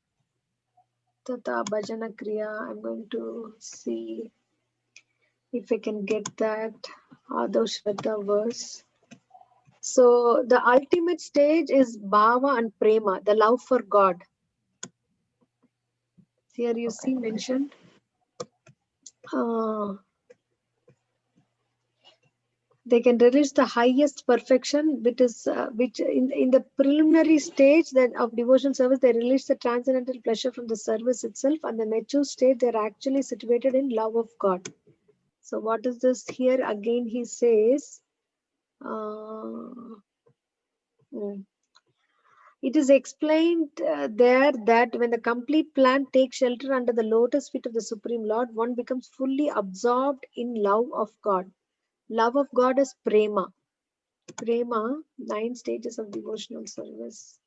Tata Bhajana Kriya. I'm going to see if I can get that Ado Shraddha verse. So the ultimate stage is Bhava and Prema, the love for God. Here you see mentioned. They can reach the highest perfection, which in the preliminary stage that of devotion service, they release the transcendental pleasure from the service itself, and the mature state they're actually situated in love of God. So what is this here? Again, he says, it is explained there that when the complete plant takes shelter under the lotus feet of the Supreme Lord, one becomes fully absorbed in love of God. Love of God is prema. Prema, 9 stages of devotional service.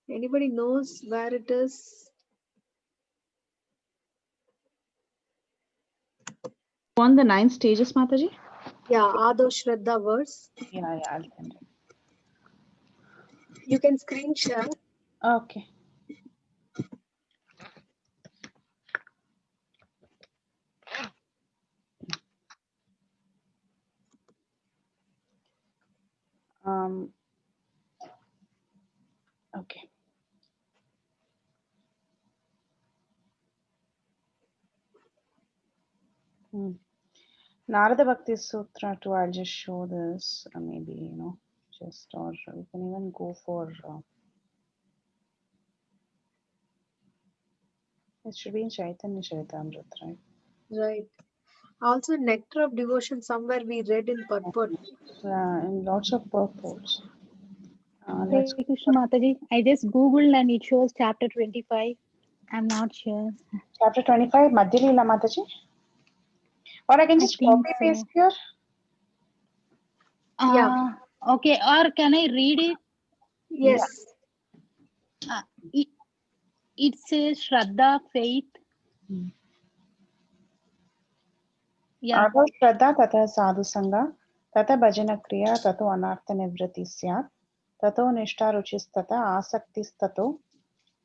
Anybody knows where it is? On the 9 stages, Mataji? Yeah, Ado Shraddha verse. Yeah, I'll send it. You can screen share. Okay. Okay. Narada Bhakti Sutra 2, I'll just show this, maybe, you know, just, or we can even go for, it should be in Chaitanya Charitamrita, right? Right. Also, Nectar of Devotion, somewhere we read in purport. In lots of purports. Hare Let's Krishna Mataji. I just googled and it shows chapter 25. I'm not sure. chapter 25, Madhya Leela Mataji. Or I can I just think copy so. paste here. Yeah. Okay, or can I read it? Yes. It says Shraddha, faith. Yeah. Ado Shraddha Tata Sadhu Sangha, Tata Bhajana Kriya, Tato Anartha Nivrati Syat, Tato Nishta Ruchis Tata Asaktis Tato,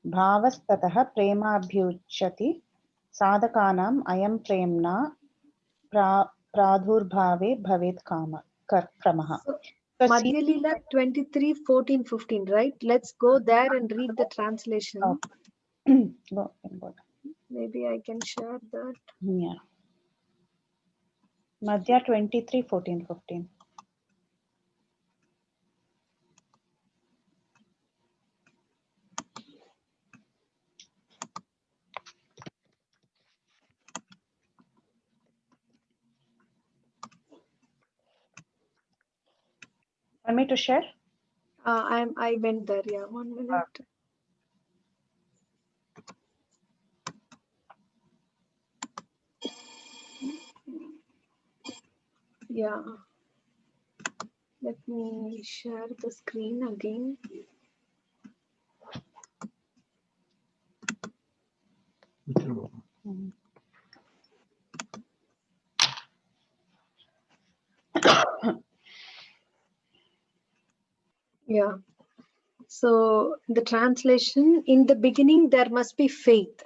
Bhavas Tataha Prema Abhyuchati, Sadhakanam Ayam Premna Pradhurbhave Bhavet Kramaha. So, So, Madhya Leela 23, 14, 15, right? Let's go there and read the translation. go. Maybe I can share that. Yeah. Madhya 23, 14, 15. Want me to share? I went there. Yeah, 1 minute. Yeah. Let me share the screen again. Yeah. So the translation, in the beginning, there must be faith.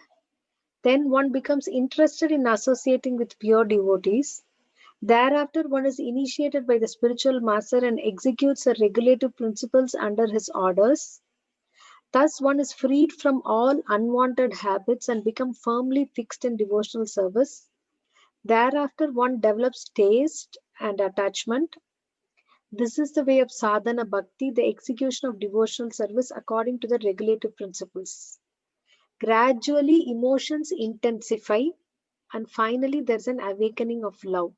Then one becomes interested in associating with pure devotees. Thereafter, one is initiated by the spiritual master and executes the regulative principles under his orders. Thus, one is freed from all unwanted habits and become firmly fixed in devotional service. Thereafter, one develops taste and attachment. This is the way of sadhana bhakti, the execution of devotional service according to the regulative principles. Gradually, emotions intensify, and finally, there's an awakening of love.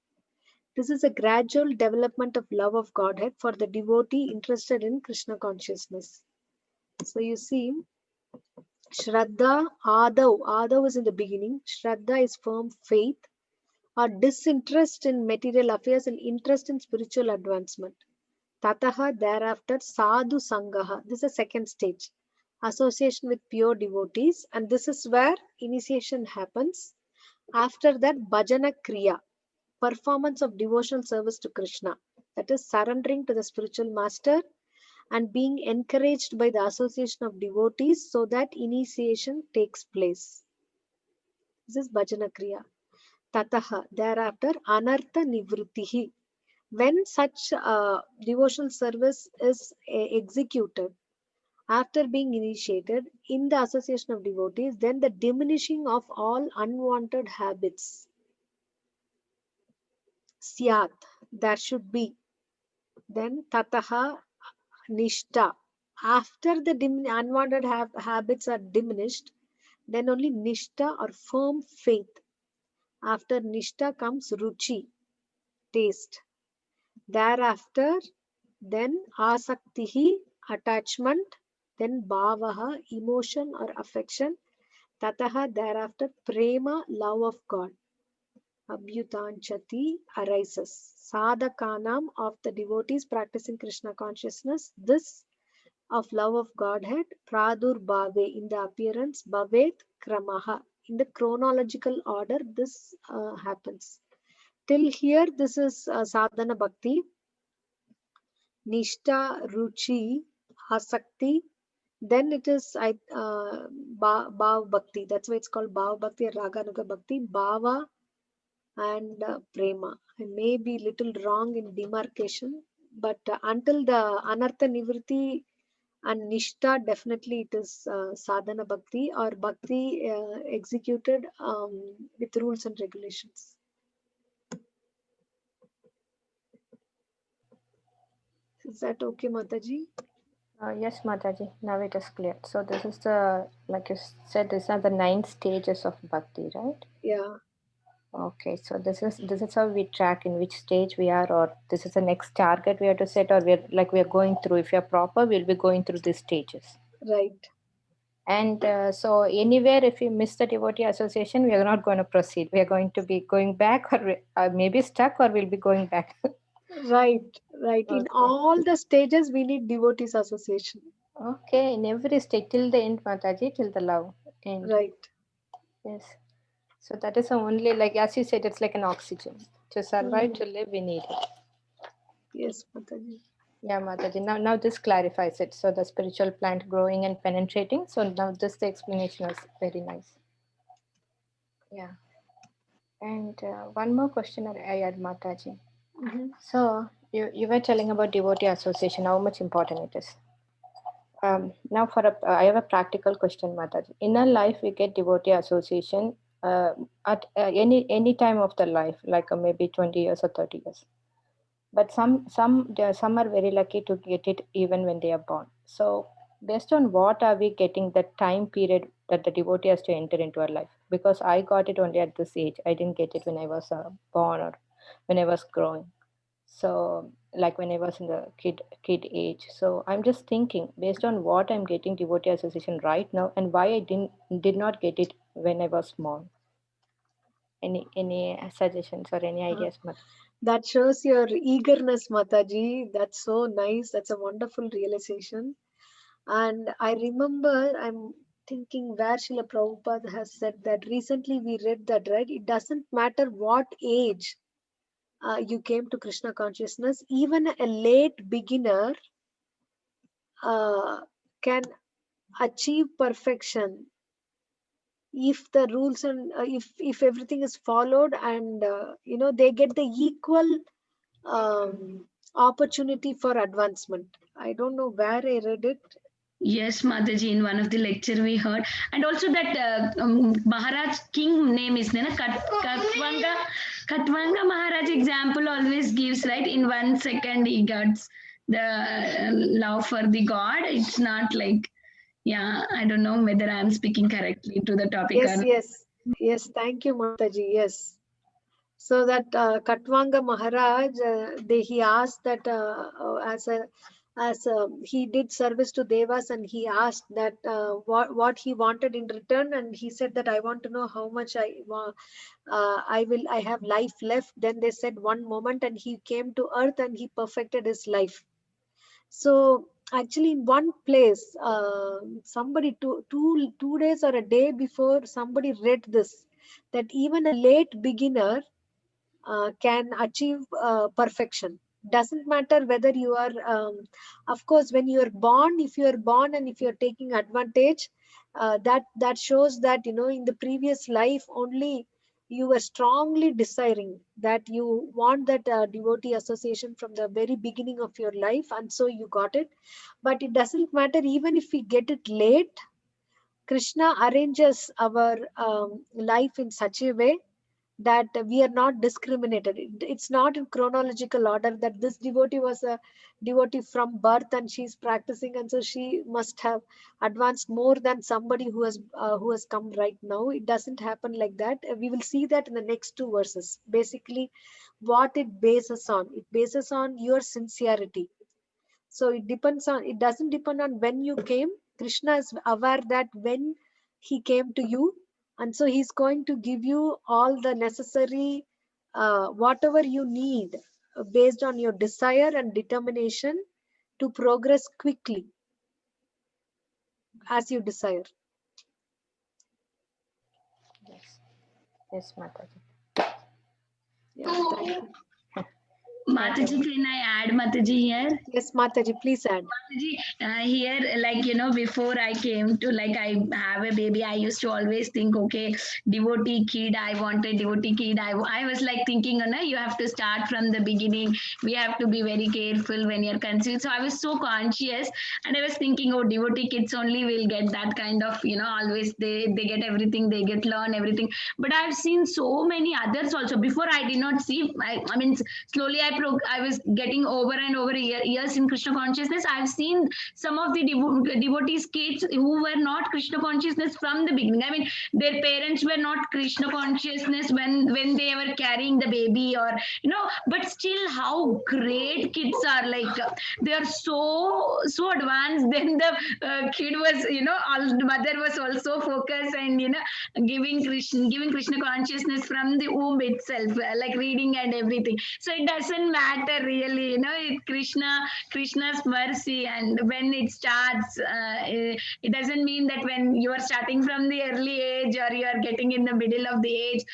This is a gradual development of love of Godhead for the devotee interested in Krishna consciousness. So you see, Shraddha, Adav is in the beginning. Shraddha is firm faith or disinterest in material affairs and interest in spiritual advancement. Tataha, thereafter, Sadhu Sangaha. This is the second stage. Association with pure devotees, and this is where initiation happens. After that, Bhajana Kriya, performance of devotional service to Krishna. That is surrendering to the spiritual master and being encouraged by the association of devotees so that initiation takes place. This is Bhajana Kriya. Tataha, thereafter, Anartha Nivrutihi. When such devotional service is executed, after being initiated in the association of devotees, then the diminishing of all unwanted habits. Syat, there should be. Then Tataha Nishta. After the unwanted habits are diminished, then only Nishta or firm faith. After Nishta comes Ruchi, taste. Thereafter, then Asaktihi, attachment. Then Bhavaha, emotion or affection. Tataha, thereafter Prema, love of God. Abhyutanchati arises. Sadhakanam of the devotees practicing Krishna consciousness. This of love of Godhead, Pradurbhave in the appearance, Bhavet Kramaha. In the chronological order, this happens. Till here, this is sadhana bhakti. Nishta, Ruchi, asakti, then it is bhav bhakti. That's why it's called bhav bhakti or raganuga bhakti. Bhava and prema. I may be little wrong in demarcation, but until the anartha nivritti and nishta, definitely it is sadhana bhakti or bhakti executed with rules and regulations. Is that okay, Mataji? Yes, Mataji. Now it is clear. So this is the, like you said, these are the 9 stages of bhakti, right? Yeah. Okay, so this is how we track in which stage we are, or this is the next target we have to set, or we're going through. If you're proper, we'll be going through these stages. Right. And so anywhere, if we miss the devotee association, we are not going to proceed. We are going to be going back, or maybe stuck, or we'll be going back. Right. In Okay. all the stages, we need devotees association. Okay, in every stage till the end, Mataji, till the love end. Right. Yes. So that is the only, like as you said, it's like an oxygen. To survive, to live, we need it. Yes, Mataji. Yeah, Mataji. Now this clarifies it. So the spiritual plant growing and penetrating. So now this the explanation is very nice. Yeah. And one more question I had, Mataji. So you were telling about devotee association, how much important it is. Now I have a practical question, Mataji. In our life, we get devotee association at any time of the life, like maybe 20 years or 30 years. But some are very lucky to get it even when they are born. So based on what are we getting the time period that the devotee has to enter into our life? Because I got it only at this age. I didn't get it when I was born or when I was growing. So like when I was in the kid age. So I'm just thinking based on what I'm getting devotee association right now and why I did not get it when I was small. Any suggestions or any ideas, Mataji? That shows your eagerness, Mataji. That's so nice. That's a wonderful realization. And I remember, I'm thinking where Srila Prabhupada has said that recently we read that, right? It doesn't matter what age you came to Krishna consciousness, even a late beginner can achieve perfection if the rules and if everything is followed, and they get the equal opportunity for advancement. I don't know where I read it. Yes, Mataji, in one of the lecture we heard. And also that Maharaj King name is Katvanga Maharaj example always gives, right? In 1 second he gets the love for the God. It's not like, yeah, I don't know whether I'm speaking correctly to the topic or not. Yes. Thank you, Mataji. Yes. So that Katvanga Maharaj, he asked that as he did service to Devas, and he asked that what he wanted in return, and he said that I want to know how much I have life left. Then they said 1 moment, and he came to earth and he perfected his life. So actually in one place, somebody two days or a day before, somebody read this, that even a late beginner can achieve perfection. Doesn't matter whether you are, of course, when you are born, if you are born and if you are taking advantage, that shows that, in the previous life only you were strongly desiring that you want that devotee association from the very beginning of your life, and so you got it. But it doesn't matter even if we get it late. Krishna arranges our life in such a way that we are not discriminated. It's not in chronological order that this devotee was a devotee from birth and she's practicing, and so she must have advanced more than somebody who has come right now. It doesn't happen like that. We will see that in the next 2 verses. Basically, what it bases on, it bases on your sincerity. So it doesn't depend on when you came. Krishna is aware that when he came to you, and so he's going to give you all the necessary whatever you need based on your desire and determination to progress quickly as you desire. Yes, Mataji. Yeah, thank you. Mataji, can I add Mataji here? Yes, Mataji, please add. Mataji, here, like, before I came to, like, I have a baby, I used to always think, okay, devotee kid, I wanted devotee kid. I was like thinking, you have to start from the beginning. We have to be very careful when you're conceived. So I was so conscious, and I was thinking, oh, devotee kids only will get that kind of, always they get everything, they get learn everything. But I've seen so many others also. Before I did not see, I mean, slowly I was getting over and over years in Krishna consciousness. I've seen some of the devotees kids who were not Krishna consciousness from the beginning. I mean, their parents were not Krishna consciousness when they were carrying the baby, or but still how great kids are. Like they are so advanced. Then the kid was, all the mother was also focused and giving Krishna consciousness from the womb itself, like reading and everything. So it doesn't matter really, Krishna's mercy. And when it starts, it doesn't mean that when you are starting from the early age or you are getting in the middle of the age,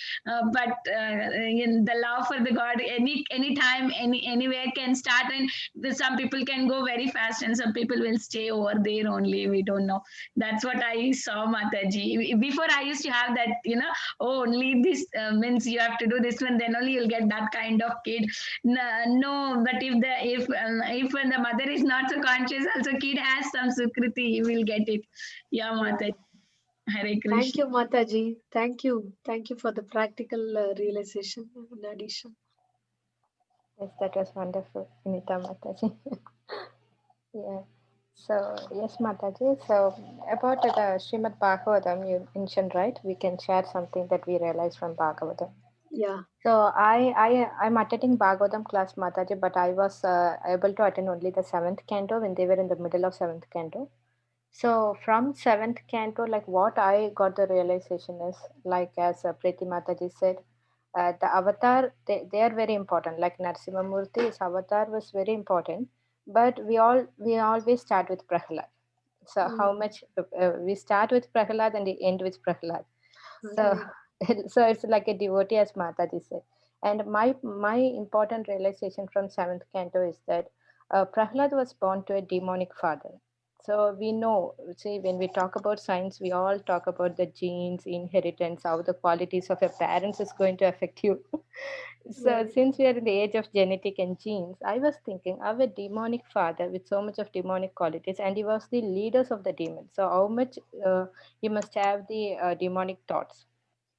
but in the love for the God, any time, anywhere can start. And some people can go very fast and some people will stay over there only. We don't know. That's what I saw, Mataji. Before I used to have that, oh, only this means you have to do this one, then only you'll get that kind of kid. No, but if the mother is not so conscious, also kid has some sukriti, you will get it. Yeah, Mataji. Hare Krishna. Thank you, Mataji. Thank you. Thank you for the practical realization in addition. Yes, that was wonderful, Vinita Mataji. Yeah. So, yes, Mataji. So, about the Srimad Bhagavatam, you mentioned, right? We can share something that we realized from Bhagavatam. Yeah. So, I'm attending Bhagavatam class, Mataji, but I was able to attend only the 7th canto when they were in the middle of 7th canto. So, from 7th canto, like what I got the realization is, like as Preeti Mataji said, the avatar, they are very important. Like Narasimha Murthy's avatar was very important, but we always start with Prahlad. So how much we start with Prahlad and we end with Prahlad. So so it's like a devotee, as Mataji said. And my important realization from 7th canto is that Prahlad was born to a demonic father. So we know, see, when we talk about science, we all talk about the genes, inheritance, how the qualities of your parents is going to affect you. So since we are in the age of genetic and genes, I was thinking of a demonic father with so much of demonic qualities, and he was the leaders of the demons. So how much he must have the demonic thoughts.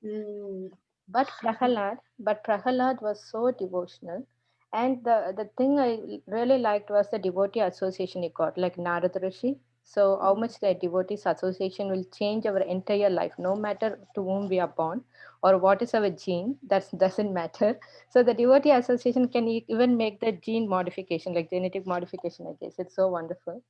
But Prahalad was so devotional. And the thing I really liked was the devotee association he got, like Narada Rishi. So how much the devotees association will change our entire life, no matter to whom we are born or what is our gene, that doesn't matter. So the devotee association can even make the gene modification, like genetic modification, I guess. It's so wonderful.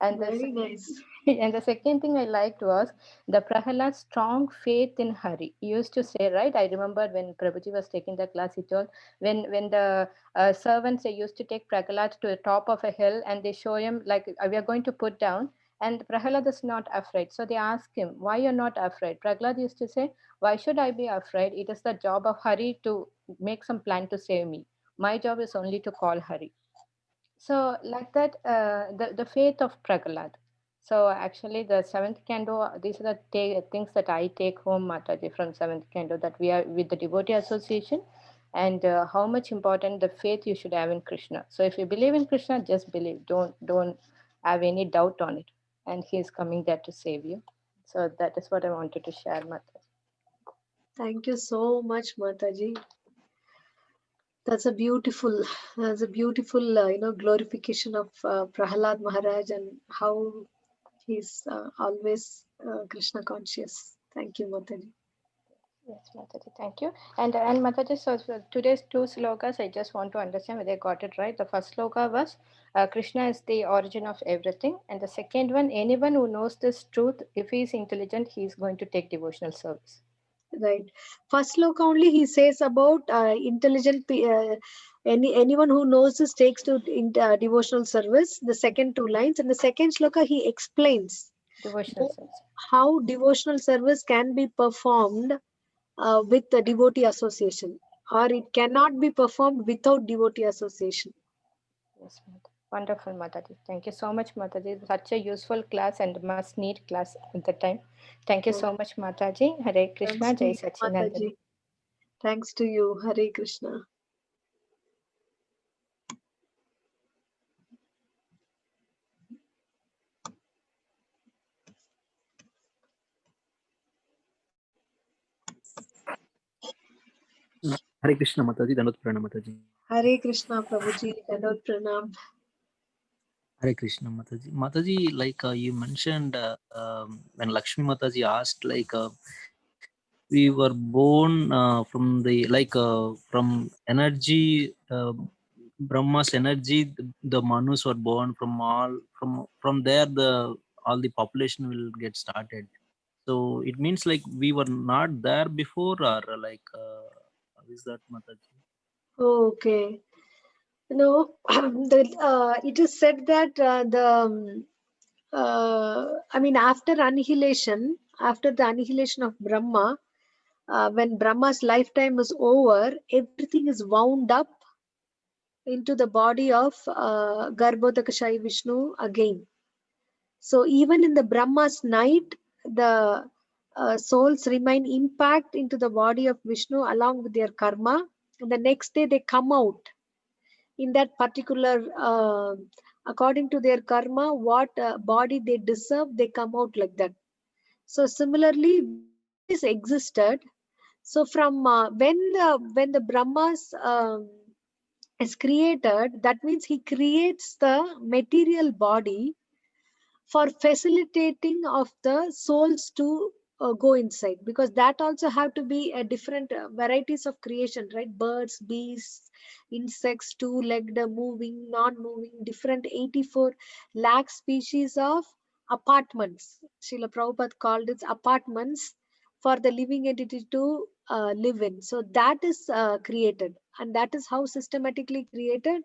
And very nice. And the second thing I liked was the Prahalad's strong faith in Hari. He used to say, right? I remember when Prabhuji was taking the class, he told when the servants, they used to take Prahalad to the top of a hill and they show him like we are going to put down. And Prahalad is not afraid. So they ask him, why you're not afraid? Prahalad used to say, why should I be afraid? It is the job of Hari to make some plan to save me. My job is only to call Hari. So like that, the faith of Prahalad. So actually the 7th canto, these are the things that I take home, Mataji, from 7th canto, that we are with the devotee association and how much important the faith you should have in Krishna. So if you believe in Krishna, just believe. Don't have any doubt on it. And he is coming there to save you. So that is what I wanted to share, Mataji. Thank you so much, Mataji. That's a beautiful glorification of Prahalad Maharaj and how he's always Krishna conscious. Thank you, Mataji. Yes, Mataji, thank you. And Mataji, so today's 2 slokas, I just want to understand whether I got it right. The first sloka was Krishna is the origin of everything. And the second one, anyone who knows this truth, if he is intelligent, he is going to take devotional service. Right. First sloka only he says about intelligent anyone who knows this takes to devotional service. The second 2 lines, and the second sloka he explains Devotional service. How devotional service can be performed with the devotee association. or it cannot be performed without devotee association. Yes, Mata. Wonderful, Mataji. Thank you so much, Mataji. Such a useful class and must need class at the time. Thank you so much, Mataji. Hare Krishna, Thanks to Jai you, Sachinandan. Mataji. Thanks to you. Hare Krishna. Hare Krishna Mataji, Dandavat Pranam Mataji. Hare Krishna, Prabhuji. Dandavat Pranam. Hare Krishna Mataji. Mataji, like you mentioned, when Lakshmi Mataji asked, like we were born from the from energy, Brahma's energy. The Manus were born from from there. All the population will get started. So it means like we were not there before, or like how is that, Mataji? Okay. It is said that I mean, after the annihilation of Brahma, when Brahma's lifetime is over, everything is wound up into the body of Garbhodakashayi Vishnu again. So even in the Brahma's night, the souls remain impact into the body of Vishnu along with their karma. And the next day they come out in that particular, according to their karma, what body they deserve, they come out like that. So similarly, this existed. So from when the Brahmas is created, that means he creates the material body for facilitating of the souls to go inside, because that also have to be a different varieties of creation, right? Birds, beasts, insects, two-legged, moving, non-moving, different 84 lakh species of apartments. Srila Prabhupada called it apartments for the living entity to live in. So that is created, and that is how systematically created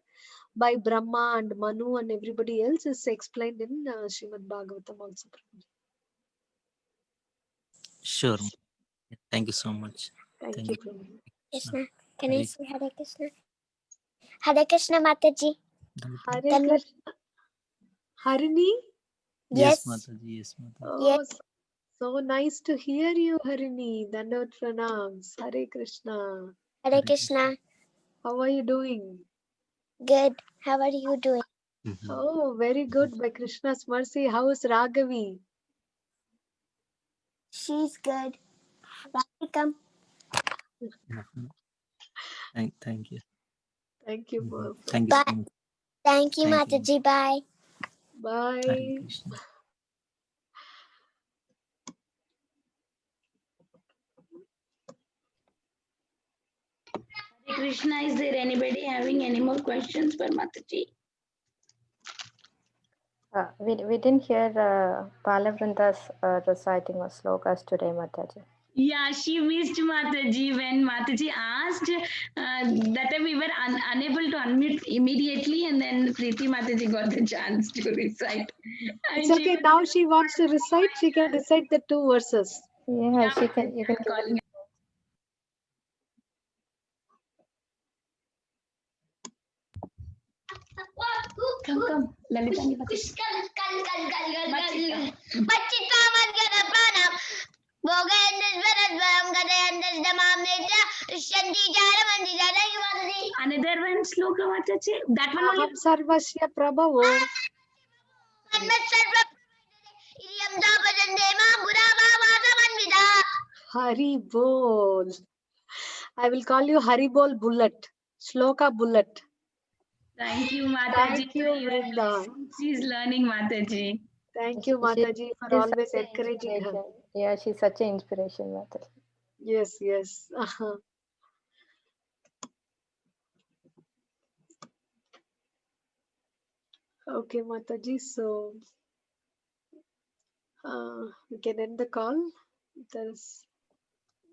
by Brahma and Manu and everybody else is explained in Srimad Bhagavatam also. Sure. Thank you so much. Thank you, Prabhu. Krishna. Can Hare I say Hare Krishna? Hare Krishna, Mataji. Hare Can we- Krishna. Harini? Yes, Yes. Mataji. Yes, Mataji. Oh, Yes. so nice to hear you, Harini. Dandavat Pranams. Hare Krishna. Hare Krishna. How are you doing? Good. How are you doing? Oh, very good. By Krishna's mercy. How is Raghavi? She's good. Welcome. Thank you. Thank you, Prabhu. Thank you so Bye. much. Thank you, Thank you. Mataji. Bye. Bye. Hare Krishna. Hare Krishna, is there anybody having any more questions for Mataji? We didn't hear Palavrinda's reciting of slokas today, Mataji. Yeah, she missed Mataji when Mataji asked. That time we were unable to unmute immediately, and then Preeti Mataji got the chance to recite. It's And she okay. was Now she wants to recite. She can recite the 2 verses. Yeah, she can. You can give calling. Come, Lalita. Another one sloka, Mataji. That one only. Aham sarvasya prabhavo. Hari Bol. I will call you Hari Bol Bullet. Shloka Bullet. Thank you, Mataji. Thank you, Vrinda. She's learning, Mataji. Thank you, Mataji, for she's always such an encouraging her. inspiration. Yeah, she's such an inspiration, Mataji. Yes, yes. Okay, Mataji. So we can end the call. There's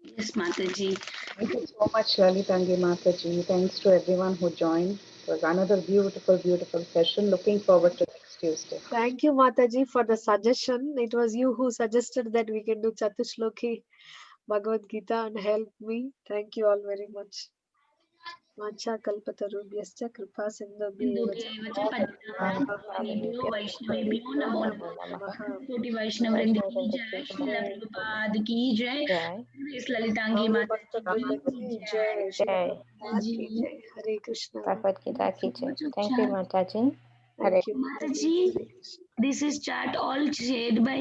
Yes, Mataji. Thank you so much, Lalitangi Mataji. Thanks to everyone who joined. It was another beautiful, beautiful session. Looking forward to next Tuesday. Thank you, Mataji, for the suggestion. It was you who suggested that we can do Chatushloki Bhagavad Gita and help me. Thank you all very much. वाचा कल्पतरुभ्यश्च कृपा सिन्धुभ्येव च पतितानां वैष्णवेभ्यो नमो नमः। कोटि वैष्णव वृंद की जय, श्रील प्रभुपाद की जय, इस ललितांगी माता भक्तवृंद की जय, श्री प्रभुपाद की जय। हरे Krishna. Bhagavad Gita ki jai. Thank you, Mataji. Thank you, Mataji. Hare Krishna. This is chart all shared by